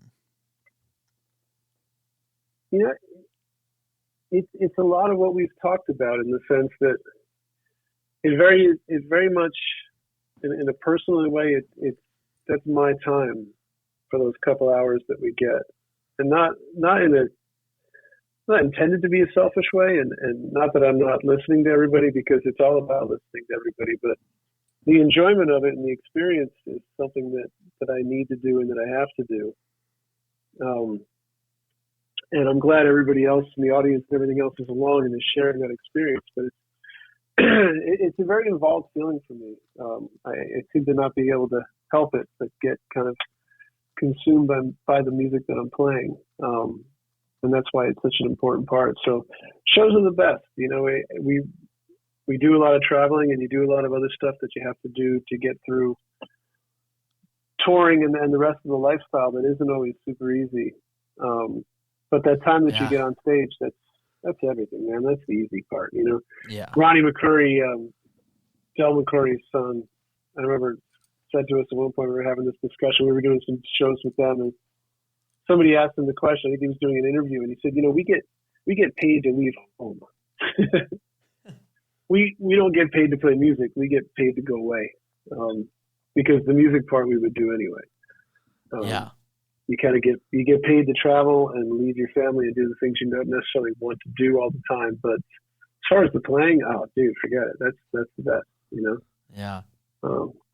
Speaker 4: You know, it's a lot of what we've talked about, in the sense that it's very much in a personal way. That's my time for those couple hours that we get, and not intended to be a selfish way, and not that I'm not listening to everybody, because it's all about listening to everybody, but the enjoyment of it and the experience is something that I need to do and that I have to do. And I'm glad everybody else in the audience and everything else is along and is sharing that experience. But it's a very involved feeling for me. I seem to not be able to help it, but get kind of consumed by the music that I'm playing. And that's why it's such an important part. So shows are the best. You know, we do a lot of traveling, and you do a lot of other stuff that you have to do to get through touring and the rest of the lifestyle that isn't always super easy. But that time that you
Speaker 2: Yeah.
Speaker 4: get on stage, that's everything, man. That's the easy part, you know.
Speaker 2: Yeah.
Speaker 4: Ronnie McCurry, Del McCurry's son, I remember said to us at one point, we were having this discussion, we were doing some shows with them, and somebody asked him the question. I think he was doing an interview, and he said, we get paid to leave home. we don't get paid to play music. We get paid to go away, because the music part we would do anyway.
Speaker 2: Yeah.
Speaker 4: You get paid to travel and leave your family and do the things you don't necessarily want to do all the time. But as far as the playing, oh, dude, forget it. That's the best, you know.
Speaker 2: Yeah.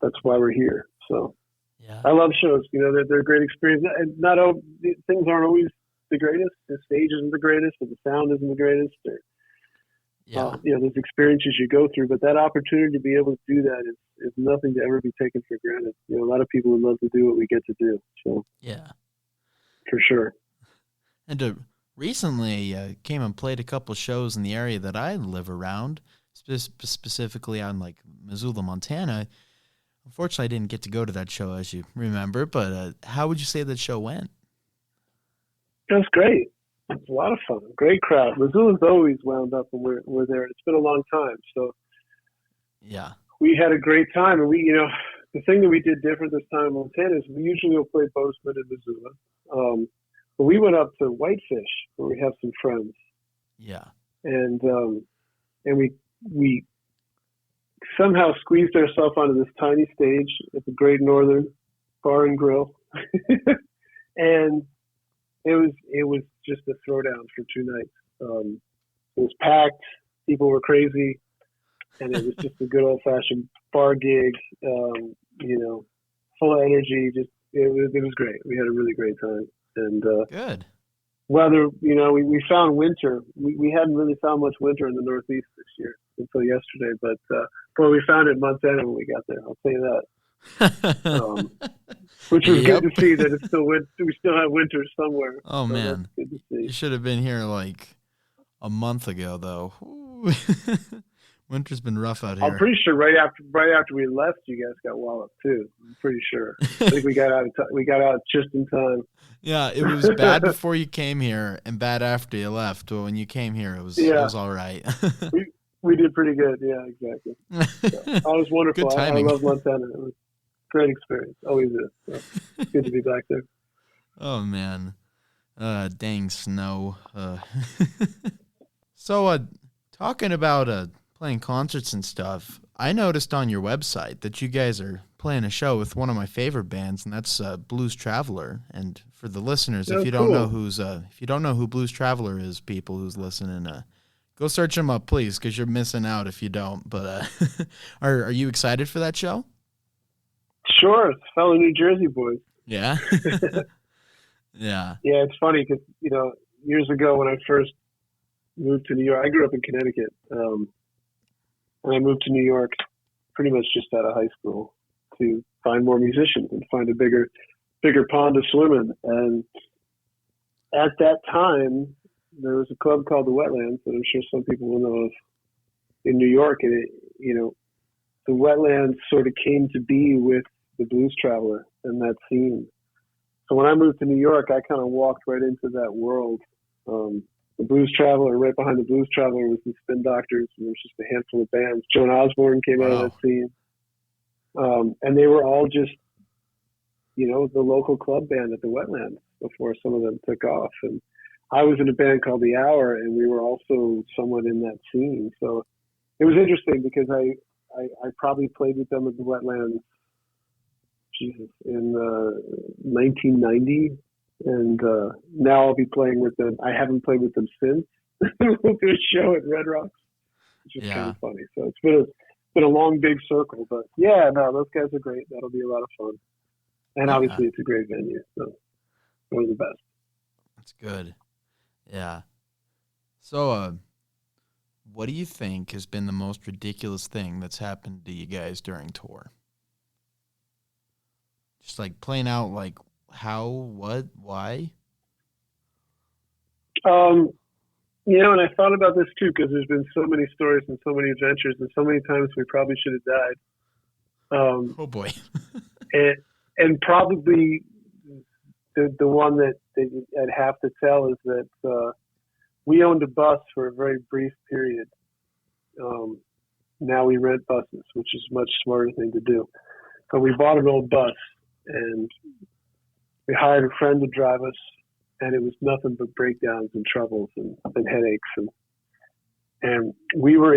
Speaker 4: That's why we're here. So
Speaker 2: Yeah.
Speaker 4: I love shows. You know, they're a great experience. And not all things aren't always the greatest. The stage isn't the greatest, or the sound isn't the greatest, or
Speaker 2: Yeah.
Speaker 4: there's experiences you go through. But that opportunity to be able to do that is nothing to ever be taken for granted. You know, a lot of people would love to do what we get to do. So
Speaker 2: Yeah.
Speaker 4: for sure.
Speaker 2: And recently came and played a couple shows in the area that I live around, specifically on like Missoula, Montana. Unfortunately, I didn't get to go to that show, as you remember. But how would you say that show went?
Speaker 4: It was great. It's a lot of fun. Great crowd. Missoula's always wound up when we're there. It's been a long time, so
Speaker 2: Yeah.
Speaker 4: we had a great time. And the thing that we did different this time in Montana is we usually will play Bozeman and Missoula. But we went up to Whitefish, where we have some friends,
Speaker 2: Yeah.
Speaker 4: and we somehow squeezed ourselves onto this tiny stage at the Great Northern Bar and Grill, and it was just a throwdown for 2 nights. It was packed, people were crazy, and it was just a good old fashioned bar gig. Full of energy. Just it was great. We had a really great time. And
Speaker 2: Good.
Speaker 4: weather, we found winter. We hadn't really found much winter in the Northeast this year until yesterday, but we found it in Montana when we got there. I'll tell you that. Which was
Speaker 2: Yep.
Speaker 4: good to see that it's still we still have winter somewhere.
Speaker 2: Oh,
Speaker 4: So
Speaker 2: man.
Speaker 4: that's good to
Speaker 2: You
Speaker 4: see.
Speaker 2: should have been here like a month ago, though. Ooh. Winter's been rough out here.
Speaker 4: I'm pretty sure right after we left, you guys got walloped too. I'm pretty sure. I think we got out just in time.
Speaker 2: Yeah, it was bad before you came here and bad after you left. But when you came here, it was all right.
Speaker 4: We did pretty good. Yeah, exactly. So, it was wonderful.
Speaker 2: Good
Speaker 4: I
Speaker 2: timing.
Speaker 4: love Montana. It was a great experience. Always is. So, it's good to be back there.
Speaker 2: Oh, man. Dang snow. So, talking about playing concerts and stuff, I noticed on your website that you guys are playing a show with one of my favorite bands, and that's Blues Traveler. And for the listeners, if you don't know who Blues Traveler is, people who's listening, go search them up, please, because you're missing out if you don't. But are you excited for that show?
Speaker 4: Sure, it's fellow New Jersey boys.
Speaker 2: Yeah. Yeah.
Speaker 4: Yeah, it's funny because years ago when I first moved to New York, I grew up in Connecticut, and I moved to New York pretty much just out of high school to find more musicians and find a bigger pond to swim in. And at that time, there was a club called the Wetlands that I'm sure some people will know of in New York, and the Wetlands sort of came to be with the Blues Traveler and that scene. So when I moved to New York, I kind of walked right into that world. The Blues Traveler, right behind the Blues Traveler was the Spin Doctors. There was just a handful of bands. Joan Osborne came out of that scene. And they were all just, the local club band at the Wetlands before some of them took off. And I was in a band called The Hour, and we were also somewhat in that scene. So it was interesting because I probably played with them at the Wetlands, in 1990. And now I'll be playing with them. I haven't played with them since. We'll do a show at Red Rocks, which is kind of funny. So it's been a long, big circle. But yeah, no, those guys are great. That'll be a lot of fun. And obviously, it's a great venue. So one of the best.
Speaker 2: That's good. Yeah. So, what do you think has been the most ridiculous thing that's happened to you guys during tour? Just like playing out, like how, what, why?
Speaker 4: And I thought about this too because there's been so many stories and so many adventures and so many times we probably should have died.
Speaker 2: Oh boy.
Speaker 4: and probably the one that I'd have to tell is that we owned a bus for a very brief period. Now we rent buses, which is a much smarter thing to do. But we bought an old bus, and we hired a friend to drive us, and it was nothing but breakdowns and troubles and headaches. And we were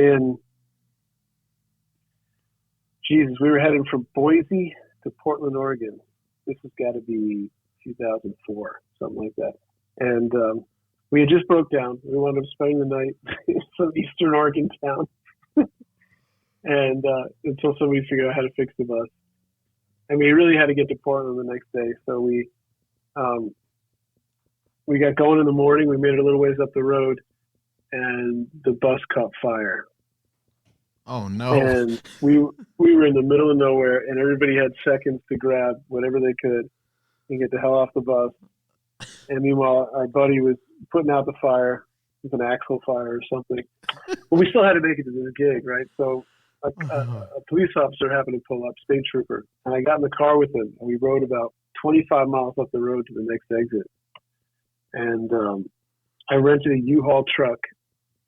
Speaker 4: we were heading from Boise to Portland, Oregon. This has got to be 2004, something like that. And we had just broke down. We wound up spending the night in some Eastern Oregon town. And until somebody figured out how to fix the bus. And we really had to get to Portland the next day. So we got going in the morning. We made it a little ways up the road, and the bus caught fire.
Speaker 2: Oh, no.
Speaker 4: And we were in the middle of nowhere, and everybody had seconds to grab whatever they could and get the hell off the bus. And meanwhile, our buddy was putting out the fire. It was an axle fire or something. But we still had to make it to this gig, right? So a police officer happened to pull up, state trooper, and I got in the car with him, and we rode about 25 miles up the road to the next exit. And I rented a U-Haul truck,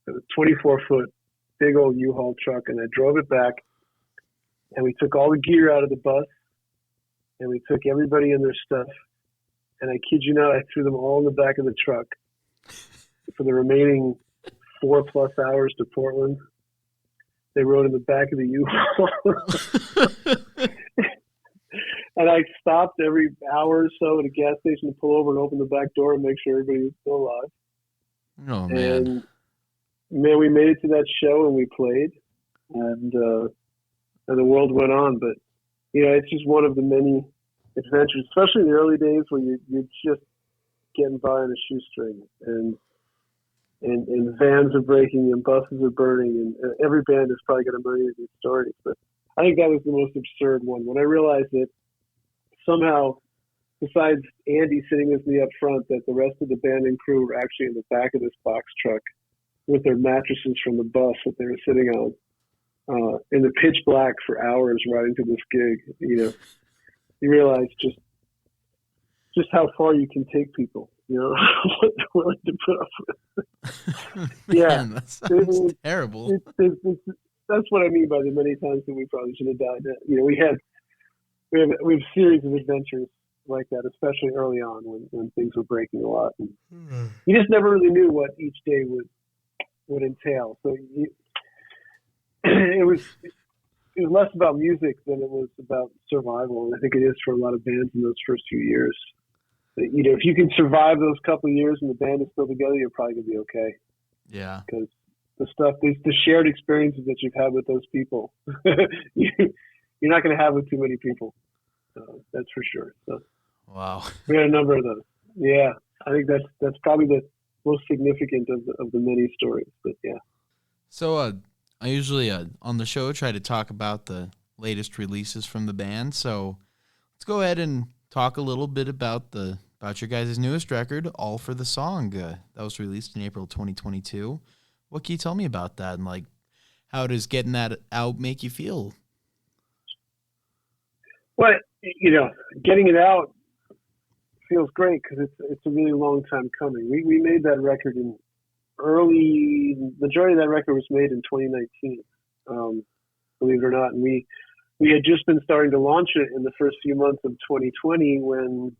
Speaker 4: a 24-foot big old U-Haul truck, and I drove it back, and we took all the gear out of the bus, and we took everybody and their stuff, and I kid you not, I threw them all in the back of the truck for the remaining 4+ hours to Portland. They rode in the back of the U-Haul. And I stopped every hour or so at a gas station to pull over and open the back door and make sure everybody was still alive.
Speaker 2: Oh, man.
Speaker 4: And, man, we made it to that show and we played. And the world went on. But, you know, it's just one of the many adventures, especially in the early days when you're just getting by on a shoestring. And vans are breaking and buses are burning. And every band has probably got a million of these stories. But I think that was the most absurd one. When I realized that somehow, besides Andy sitting with me up front, that the rest of the band and crew were actually in the back of this box truck with their mattresses from the bus that they were sitting on in the pitch black for hours riding to this gig. You know, you realize just how far you can take people, you know, what they're willing to put up with. Yeah.
Speaker 2: Man, that sounds terrible.
Speaker 4: That's what I mean by the many times that we probably should have died. You know, we have a series of adventures like that, especially early on when things were breaking a lot. And you just never really knew what each day would entail. So it was less about music than it was about survival. And I think it is for a lot of bands in those first few years. You know, if you can survive those couple of years and the band is still together, you're probably going to be okay.
Speaker 2: Yeah.
Speaker 4: Because the shared experiences that you've had with those people, you're not going to have with too many people. That's for sure. So,
Speaker 2: wow.
Speaker 4: We had a number of those. Yeah. I think that's probably the most significant of the many stories, but yeah.
Speaker 2: So, I usually on the show try to talk about the latest releases from the band. So let's go ahead and talk a little bit about your guys' newest record, All for the Song. That was released in April 2022. What can you tell me about that, and like how does getting that out make you feel?
Speaker 4: Well, you know, getting it out feels great because it's a really long time coming. We made that record majority of that record was made in 2019, believe it or not. And we had just been starting to launch it in the first few months of 2020 when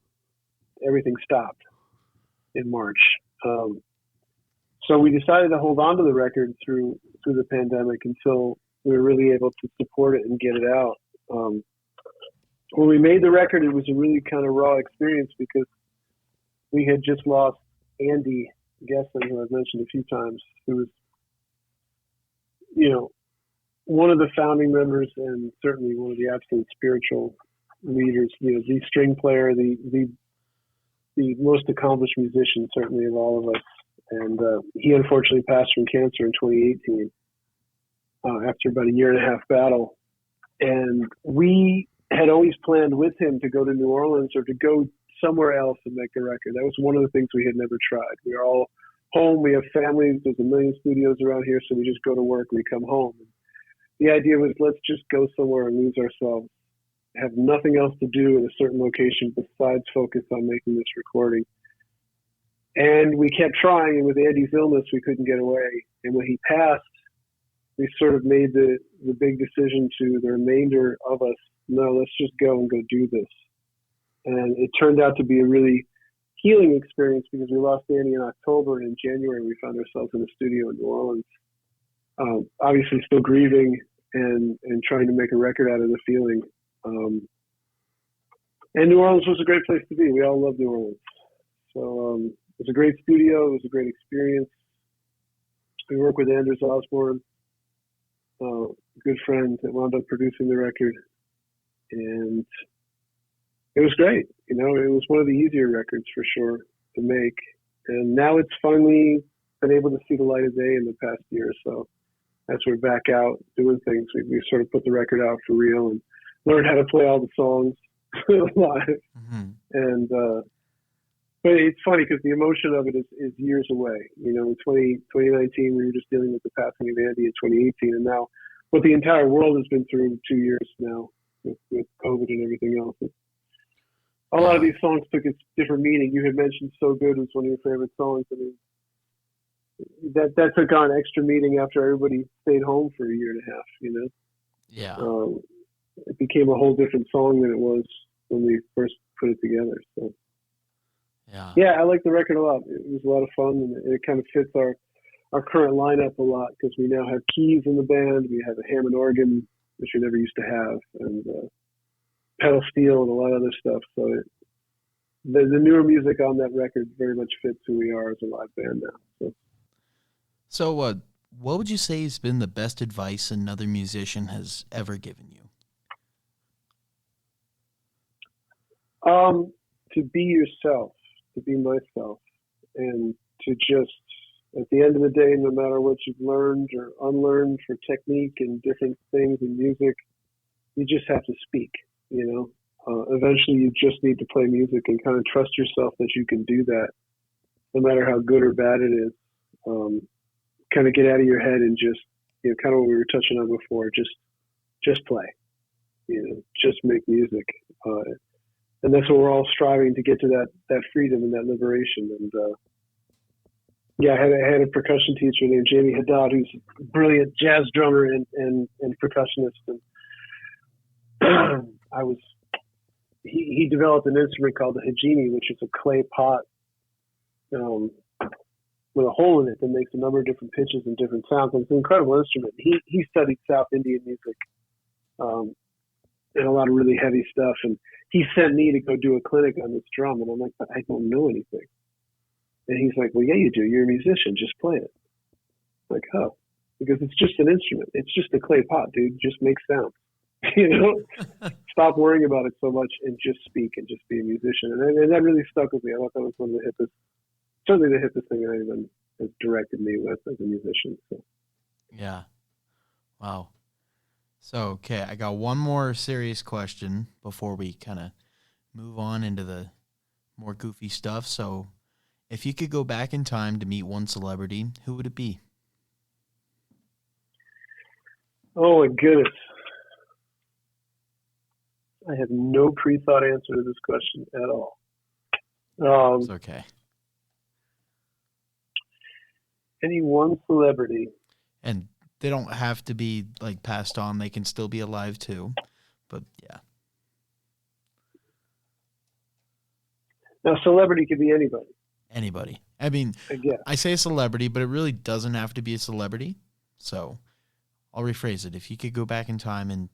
Speaker 4: everything stopped in March. So we decided to hold on to the record through the pandemic until we were really able to support it and get it out. When we made the record, it was a really kind of raw experience because we had just lost Andy Gesson, who I've mentioned a few times, who was, you know, one of the founding members and certainly one of the absolute spiritual leaders, you know, the string player, the most accomplished musician, certainly, of all of us. And he unfortunately passed from cancer in 2018 after about a 1.5 year battle. And we had always planned with him to go to New Orleans or to go somewhere else and make a record. That was one of the things we had never tried. We are all home. We have families. There's a million studios around here, so we just go to work. We come home. The idea was let's just go somewhere and lose ourselves have nothing else to do in a certain location besides focus on making this recording. And we kept trying, and with Andy's illness, we couldn't get away. And when he passed, we sort of made the big decision to the remainder of us, no, let's just go and go do this. And it turned out to be a really healing experience because we lost Andy in October, and in January we found ourselves in a studio in New Orleans. Obviously still grieving and trying to make a record out of the feeling. And New Orleans was a great place to be. We all love New Orleans. So it was a great studio. It was a great experience. We worked with Anders Osborne, a good friend that wound up producing the record. And it was great. You know, it was one of the easier records for sure to make. And now it's finally been able to see the light of day in the past year or so. As we're back out doing things, we sort of put the record out for real and learned how to play all the songs live. Mm-hmm. And but it's funny because the emotion of it is years away. You know, in 2019, we were just dealing with the passing of Andy in 2018, and now what the entire world has been through 2 years now with COVID and everything else. A lot of these songs took a different meaning. You had mentioned "So Good" was one of your favorite songs. I mean, that took on extra meaning after everybody stayed home for a year and a half. You know, it became a whole different song than it was when we first put it together. So, yeah, I like the record a lot. It was a lot of fun, and it kind of fits our current lineup a lot because we now have keys in the band. We have a Hammond organ, which we never used to have, and pedal steel and a lot of other stuff. So the newer music on that record very much fits who we are as a live band now.
Speaker 2: So what would you say has been the best advice another musician has ever given you?
Speaker 4: To be yourself, to be myself, and to just, at the end of the day, no matter what you've learned or unlearned for technique and different things in music, you just have to speak, you know. Eventually you just need to play music and kind of trust yourself that you can do that, no matter how good or bad it is. Kind of get out of your head and just, you know, kind of what we were touching on before, just play, you know, just make music. And that's what we're all striving to get to, that freedom and that liberation. And I had a percussion teacher named Jamie Haddad, who's a brilliant jazz drummer and percussionist. And he developed an instrument called the hijini, which is a clay pot with a hole in it that makes a number of different pitches and different sounds. And it's an incredible instrument. He studied South Indian music and a lot of really heavy stuff. And he sent me to go do a clinic on this drum. And I'm like, but I don't know anything. And he's like, well, yeah, you do. You're a musician. Just play it. I'm like, oh, because it's just an instrument. It's just a clay pot, dude. Just make sound. You know, stop worrying about it so much and just speak and just be a musician. And that really stuck with me. I thought that was one of the hippest, certainly the hippest thing anyone has directed me with as a musician. So.
Speaker 2: Yeah. Wow. So, okay, I got one more serious question before we kind of move on into the more goofy stuff. So, if you could go back in time to meet one celebrity, who would it be?
Speaker 4: Oh, my goodness. I have no pre-thought answer to this question at all.
Speaker 2: It's okay.
Speaker 4: Any one celebrity.
Speaker 2: And they don't have to be like passed on. They can still be alive too. But yeah.
Speaker 4: Now, celebrity could be anybody.
Speaker 2: Anybody. I mean, I say celebrity, but it really doesn't have to be a celebrity. So I'll rephrase it. If you could go back in time and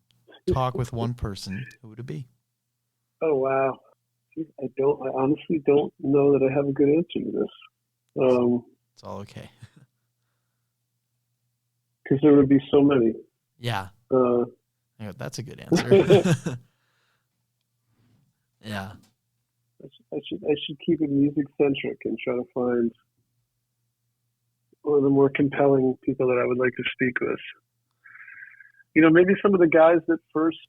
Speaker 2: talk with one person, who would it be?
Speaker 4: Oh, wow. I honestly don't know that I have a good answer to this.
Speaker 2: It's all okay.
Speaker 4: Because there would be so many.
Speaker 2: Yeah. That's a good answer. Yeah.
Speaker 4: I should keep it music centric and try to find one of the more compelling people that I would like to speak with. You know, maybe some of the guys that first,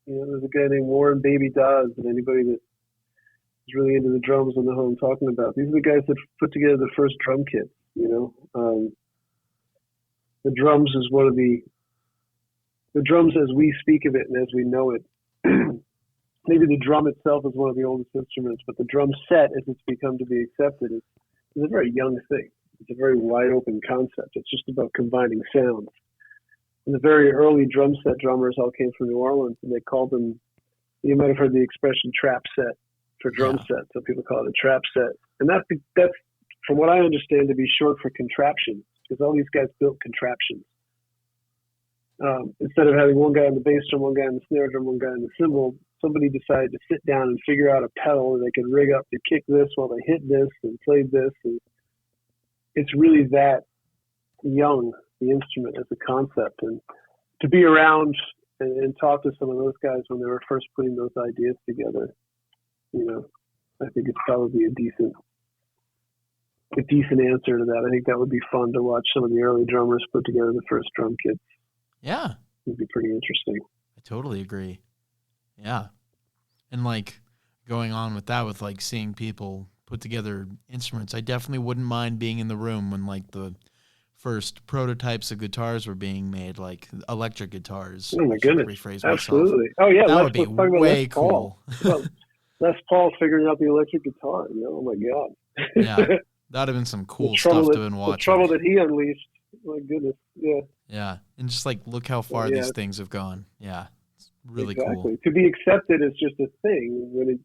Speaker 4: you know, there's a guy named Warren Baby Dawes, and anybody that is really into the drums will know who I'm talking about. These are the guys that put together the first drum kit, you know. The drums is one of the drums as we speak of it and as we know it maybe the drum itself is one of the oldest instruments, but the drum set, as it's become to be accepted, is a very young thing. It's a very wide open concept. It's just about combining sounds. And the very early drum set drummers all came from New Orleans, and they called them, you might have heard the expression trap set for drum set. Some people call it a trap set. And that's, from what I understand, to be short for contraption, because all these guys built contraptions. Instead of having one guy on the bass drum, one guy on the snare drum, one guy on the cymbal, somebody decided to sit down and figure out a pedal and they could rig up to kick this while they hit this and played this. And it's really that young, the instrument as a concept. And to be around and talk to some of those guys when they were first putting those ideas together, you know, I think it's probably a decent answer to that. I think that would be fun to watch some of the early drummers put together the first drum kits.
Speaker 2: Yeah.
Speaker 4: It'd be pretty interesting.
Speaker 2: I totally agree. Yeah. And like going on with that, with like seeing people put together instruments, I definitely wouldn't mind being in the room when like the first prototypes of guitars were being made, like electric guitars.
Speaker 4: Oh my goodness.
Speaker 2: Rephrase
Speaker 4: Absolutely.
Speaker 2: myself.
Speaker 4: Oh yeah.
Speaker 2: That would be way cool.
Speaker 4: Les Paul figuring out the electric guitar. You know? Oh my God.
Speaker 2: Yeah. That'd have been some cool stuff to have been watching.
Speaker 4: The trouble that he unleashed. My goodness. Yeah.
Speaker 2: Yeah. And just like, look how far these things have gone. Yeah. It's really cool.
Speaker 4: To be accepted as just a thing, when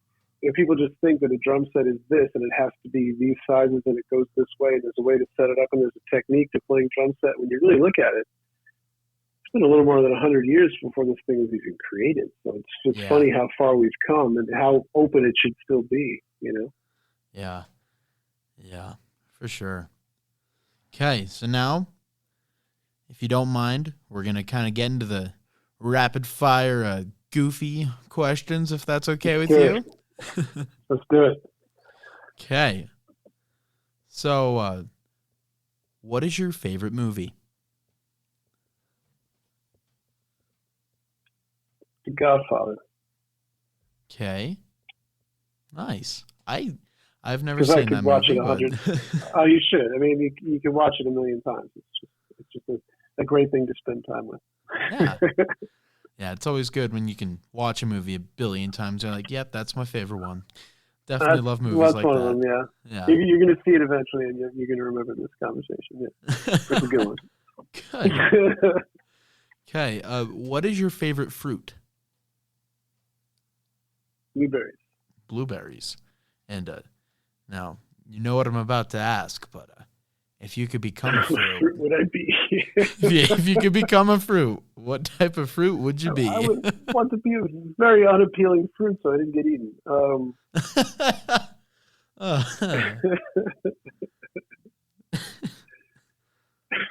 Speaker 4: people just think that a drum set is this and it has to be these sizes and it goes this way and there's a way to set it up and there's a technique to playing drum set. When you really look at it, it's been a little more than 100 years before this thing was even created. So it's just funny how far we've come and how open it should still be, you know?
Speaker 2: Yeah. Yeah, for sure. Okay, so now, if you don't mind, we're going to kind of get into the rapid fire, goofy questions, if that's okay with you.
Speaker 4: Let's do it.
Speaker 2: Okay. So, what is your favorite movie?
Speaker 4: The Godfather.
Speaker 2: Okay. Nice. I've never seen that movie.
Speaker 4: Oh, you should. I mean, you can watch it a million times. It's just a great thing to spend time with.
Speaker 2: Yeah. Yeah, it's always good when you can watch a movie a billion times. You're like, yep, that's my favorite one. Definitely love movies like that. That's one of them,
Speaker 4: yeah. You're going to see it eventually, and you're going to remember this conversation. Yeah. It's a good one.
Speaker 2: Good. Okay. What is your favorite fruit?
Speaker 4: Blueberries.
Speaker 2: Blueberries. And now, you know what I'm about to ask, but if you could become a fruit,
Speaker 4: what fruit would I be?
Speaker 2: If you could become a fruit, what type of fruit would you be?
Speaker 4: I would want to be a very unappealing fruit, so I didn't get eaten. If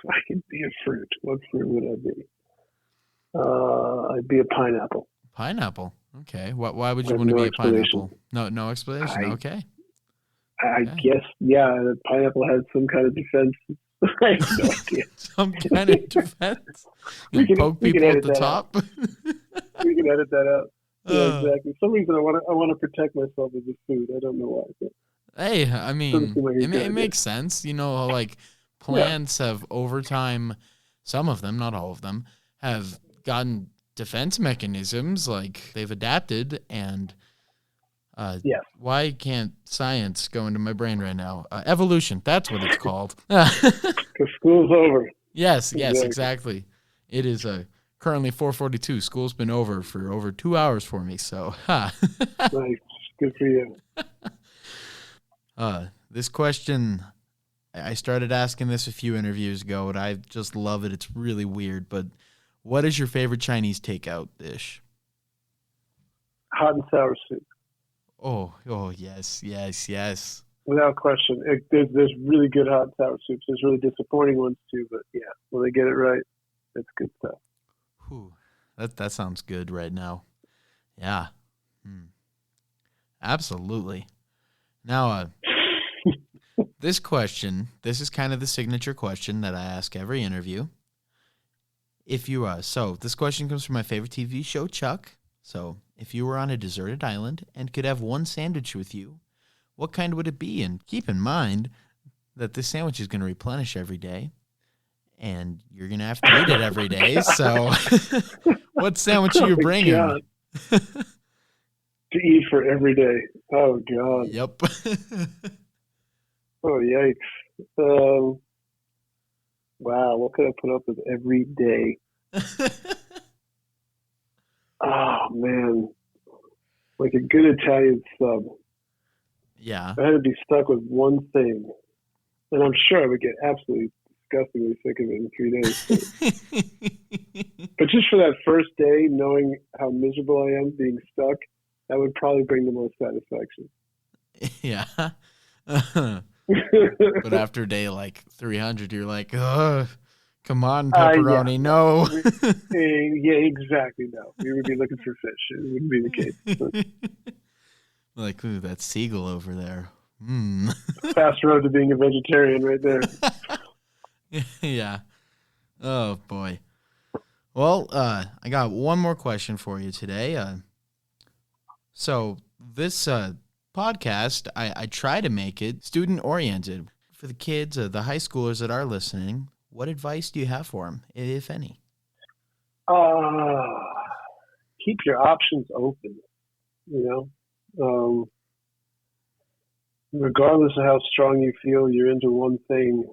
Speaker 4: I could be a fruit, what fruit would I be? I'd be a pineapple.
Speaker 2: Pineapple. Okay. Why would you want to be a pineapple? No explanation. Okay.
Speaker 4: I guess, the pineapple has some kind of defense. I have no idea.
Speaker 2: Some kind of defense? You can poke people at the top?
Speaker 4: We can edit that out. Yeah, exactly. For some reason, I want to protect myself as a food. I don't know why. But
Speaker 2: hey, I mean, it makes sense. You know, like plants have over time, some of them, not all of them, have gotten defense mechanisms, like they've adapted, and why can't science go into my brain right now? Evolution, that's what it's called.
Speaker 4: Because school's over.
Speaker 2: Yes, exactly. It is currently 4:42. School's been over for over 2 hours for me, so
Speaker 4: Nice. Good for you.
Speaker 2: This question, I started asking this a few interviews ago, and I just love it. It's really weird, but what is your favorite Chinese takeout dish?
Speaker 4: Hot and sour soup.
Speaker 2: Oh, yes.
Speaker 4: Without question. There's really good hot and sour soups. There's really disappointing ones too, but yeah, when they get it right, it's good stuff.
Speaker 2: Whew. That sounds good right now. Yeah. Absolutely. Now, this question, this is kind of the signature question that I ask every interview. If you so this question comes from my favorite TV show, Chuck. So, if you were on a deserted island and could have one sandwich with you, what kind would it be? And keep in mind that this sandwich is going to replenish every day, and you're going to have to eat it every day. So, what sandwich are you bringing?
Speaker 4: God. To eat for every day. Oh, God.
Speaker 2: Yep.
Speaker 4: Oh, yikes. Wow, what could I put up with every day? Oh, man. Like a good Italian sub.
Speaker 2: Yeah.
Speaker 4: I had to be stuck with one thing. And I'm sure I would get absolutely disgustingly sick of it in 3 days. But just for that first day, knowing how miserable I am being stuck, that would probably bring the most satisfaction.
Speaker 2: Yeah. But after day like 300, you're like, oh, come on, pepperoni, no.
Speaker 4: Yeah, exactly. No, we would be looking for fish. It wouldn't be the case. But
Speaker 2: Like, ooh, that seagull over there.
Speaker 4: fast road to being a vegetarian right there.
Speaker 2: Yeah. Oh, boy. Well, I got one more question for you today. So this podcast, I try to make it student-oriented. For the kids, the high schoolers that are listening, what advice do you have for them, if any?
Speaker 4: Keep your options open, you know. Regardless of how strong you feel you're into one thing,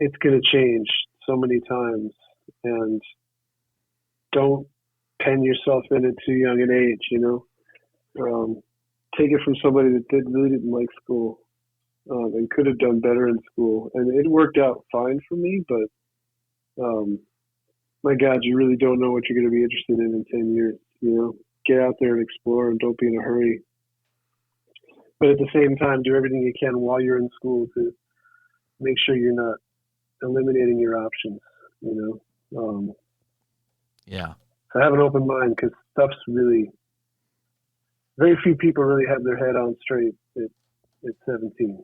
Speaker 4: it's going to change so many times. And don't pen yourself in at too young an age, you know. Take it from somebody that really didn't like school and could have done better in school. And it worked out fine for me, but my God, you really don't know what you're going to be interested in 10 years, you know. Get out there and explore and don't be in a hurry. But at the same time, do everything you can while you're in school to make sure you're not eliminating your options, you know.
Speaker 2: Yeah.
Speaker 4: So have an open mind because stuff's really, very few people really have their head on straight at 17.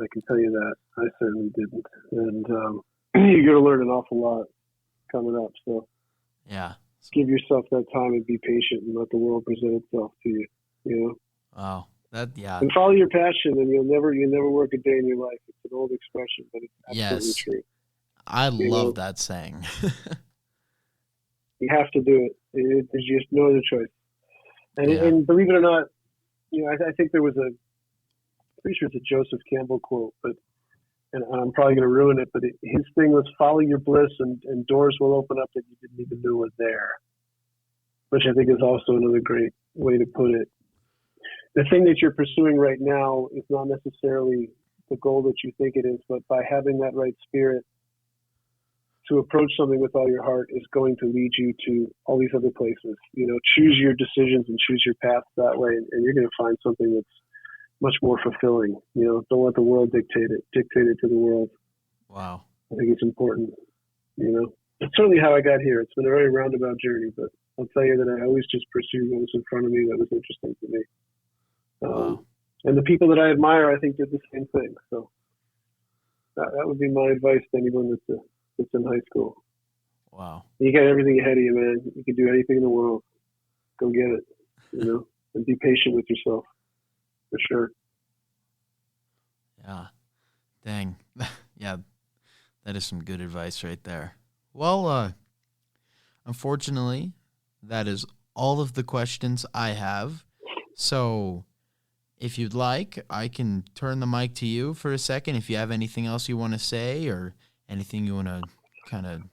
Speaker 4: I can tell you that. I certainly didn't. And you're going to learn an awful lot coming up. So
Speaker 2: Yeah.
Speaker 4: give yourself that time and be patient and let the world present itself to you, you know.
Speaker 2: Wow. Yeah.
Speaker 4: And follow your passion, and you'll never work a day in your life. It's an old expression, but it's absolutely
Speaker 2: Yes.
Speaker 4: true.
Speaker 2: I love that saying.
Speaker 4: You have to do it. There's just no other choice. And,
Speaker 2: Yeah.
Speaker 4: and believe it or not, you know, I think there was pretty sure it's a Joseph Campbell quote, but and I'm probably going to ruin it, but his thing was follow your bliss, and doors will open up that you didn't even know were there, which I think is also another great way to put it. The thing that you're pursuing right now is not necessarily the goal that you think it is, but by having that right spirit to approach something with all your heart is going to lead you to all these other places. You know, choose your decisions and choose your path that way, and you're going to find something that's much more fulfilling. You know, don't let the world dictate it to the world.
Speaker 2: Wow.
Speaker 4: I think it's important. You know, it's certainly how I got here. It's been a very roundabout journey, but I'll tell you that I always just pursued what was in front of me that was interesting to me.
Speaker 2: Wow.
Speaker 4: And the people that I admire, I think, did the same thing. So that would be my advice to anyone that's in high school.
Speaker 2: Wow.
Speaker 4: You got everything ahead of you, man. You can do anything in the world. Go get it, you know, and be patient with yourself, for sure.
Speaker 2: Yeah. Dang. Yeah. That is some good advice right there. Well, unfortunately, that is all of the questions I have. So if you'd like, I can turn the mic to you for a second if you have anything else you want to say or anything you want to kind of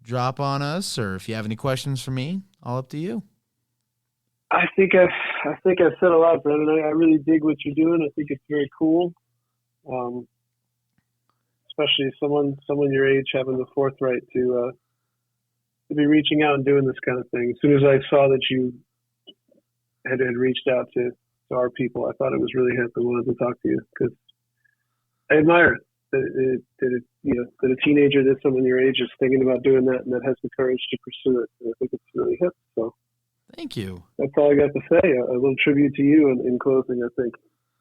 Speaker 2: drop on us, or if you have any questions for me, all up to you.
Speaker 4: I think I've said a lot, Brendan. I really dig what you're doing. I think it's very cool. Especially someone your age having the forthright to be reaching out and doing this kind of thing. As soon as I saw that you had reached out to our people, I thought it was really hip and wanted to talk to you because I admire it. That a teenager that someone your age is thinking about doing that and that has the courage to pursue it. And I think it's really hip. So
Speaker 2: Thank you.
Speaker 4: that's all I got to say. A little tribute to you in closing, I think.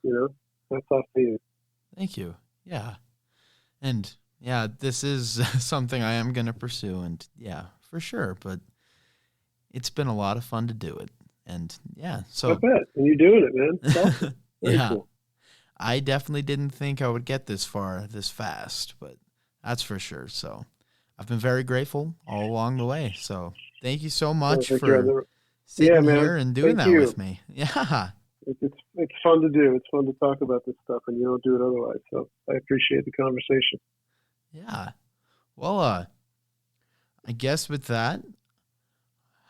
Speaker 4: You know, that's off to you.
Speaker 2: Thank you. Yeah. And yeah, this is something I am going to pursue, and yeah, for sure. But it's been a lot of fun to do it. And yeah, so
Speaker 4: I bet. And you're doing it, man. It's awesome. Very
Speaker 2: yeah,
Speaker 4: cool.
Speaker 2: I definitely didn't think I would get this far this fast, but that's for sure. So I've been very grateful all along the way. So Thank you so much
Speaker 4: So,
Speaker 2: for sitting
Speaker 4: man.
Speaker 2: here and doing
Speaker 4: Thank
Speaker 2: that
Speaker 4: you.
Speaker 2: with me. Yeah.
Speaker 4: It's fun to do. It's fun to talk about this stuff, and you don't do it otherwise. So I appreciate the conversation.
Speaker 2: Yeah. Well, I guess with that,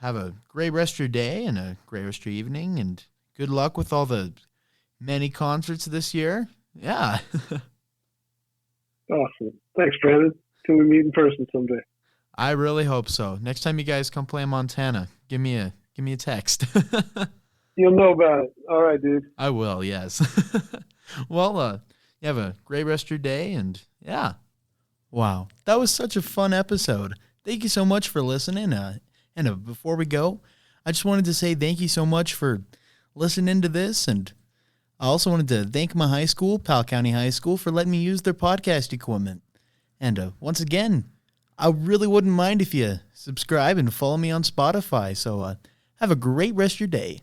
Speaker 2: have a great rest of your day and a great rest of your evening, and good luck with all the many concerts this year. Yeah.
Speaker 4: Awesome. Thanks, Brandon. Till we meet in person someday.
Speaker 2: I really hope so. Next time you guys come play in Montana, give me a text.
Speaker 4: You'll know about it. All right, dude.
Speaker 2: I will, yes. Well, you have a great rest of your day, and yeah. Wow, that was such a fun episode. Thank you so much for listening. And before we go, I just wanted to say thank you so much for listening to this, and I also wanted to thank my high school, Powell County High School, for letting me use their podcast equipment. And once again, I really wouldn't mind if you subscribe and follow me on Spotify. So have a great rest of your day.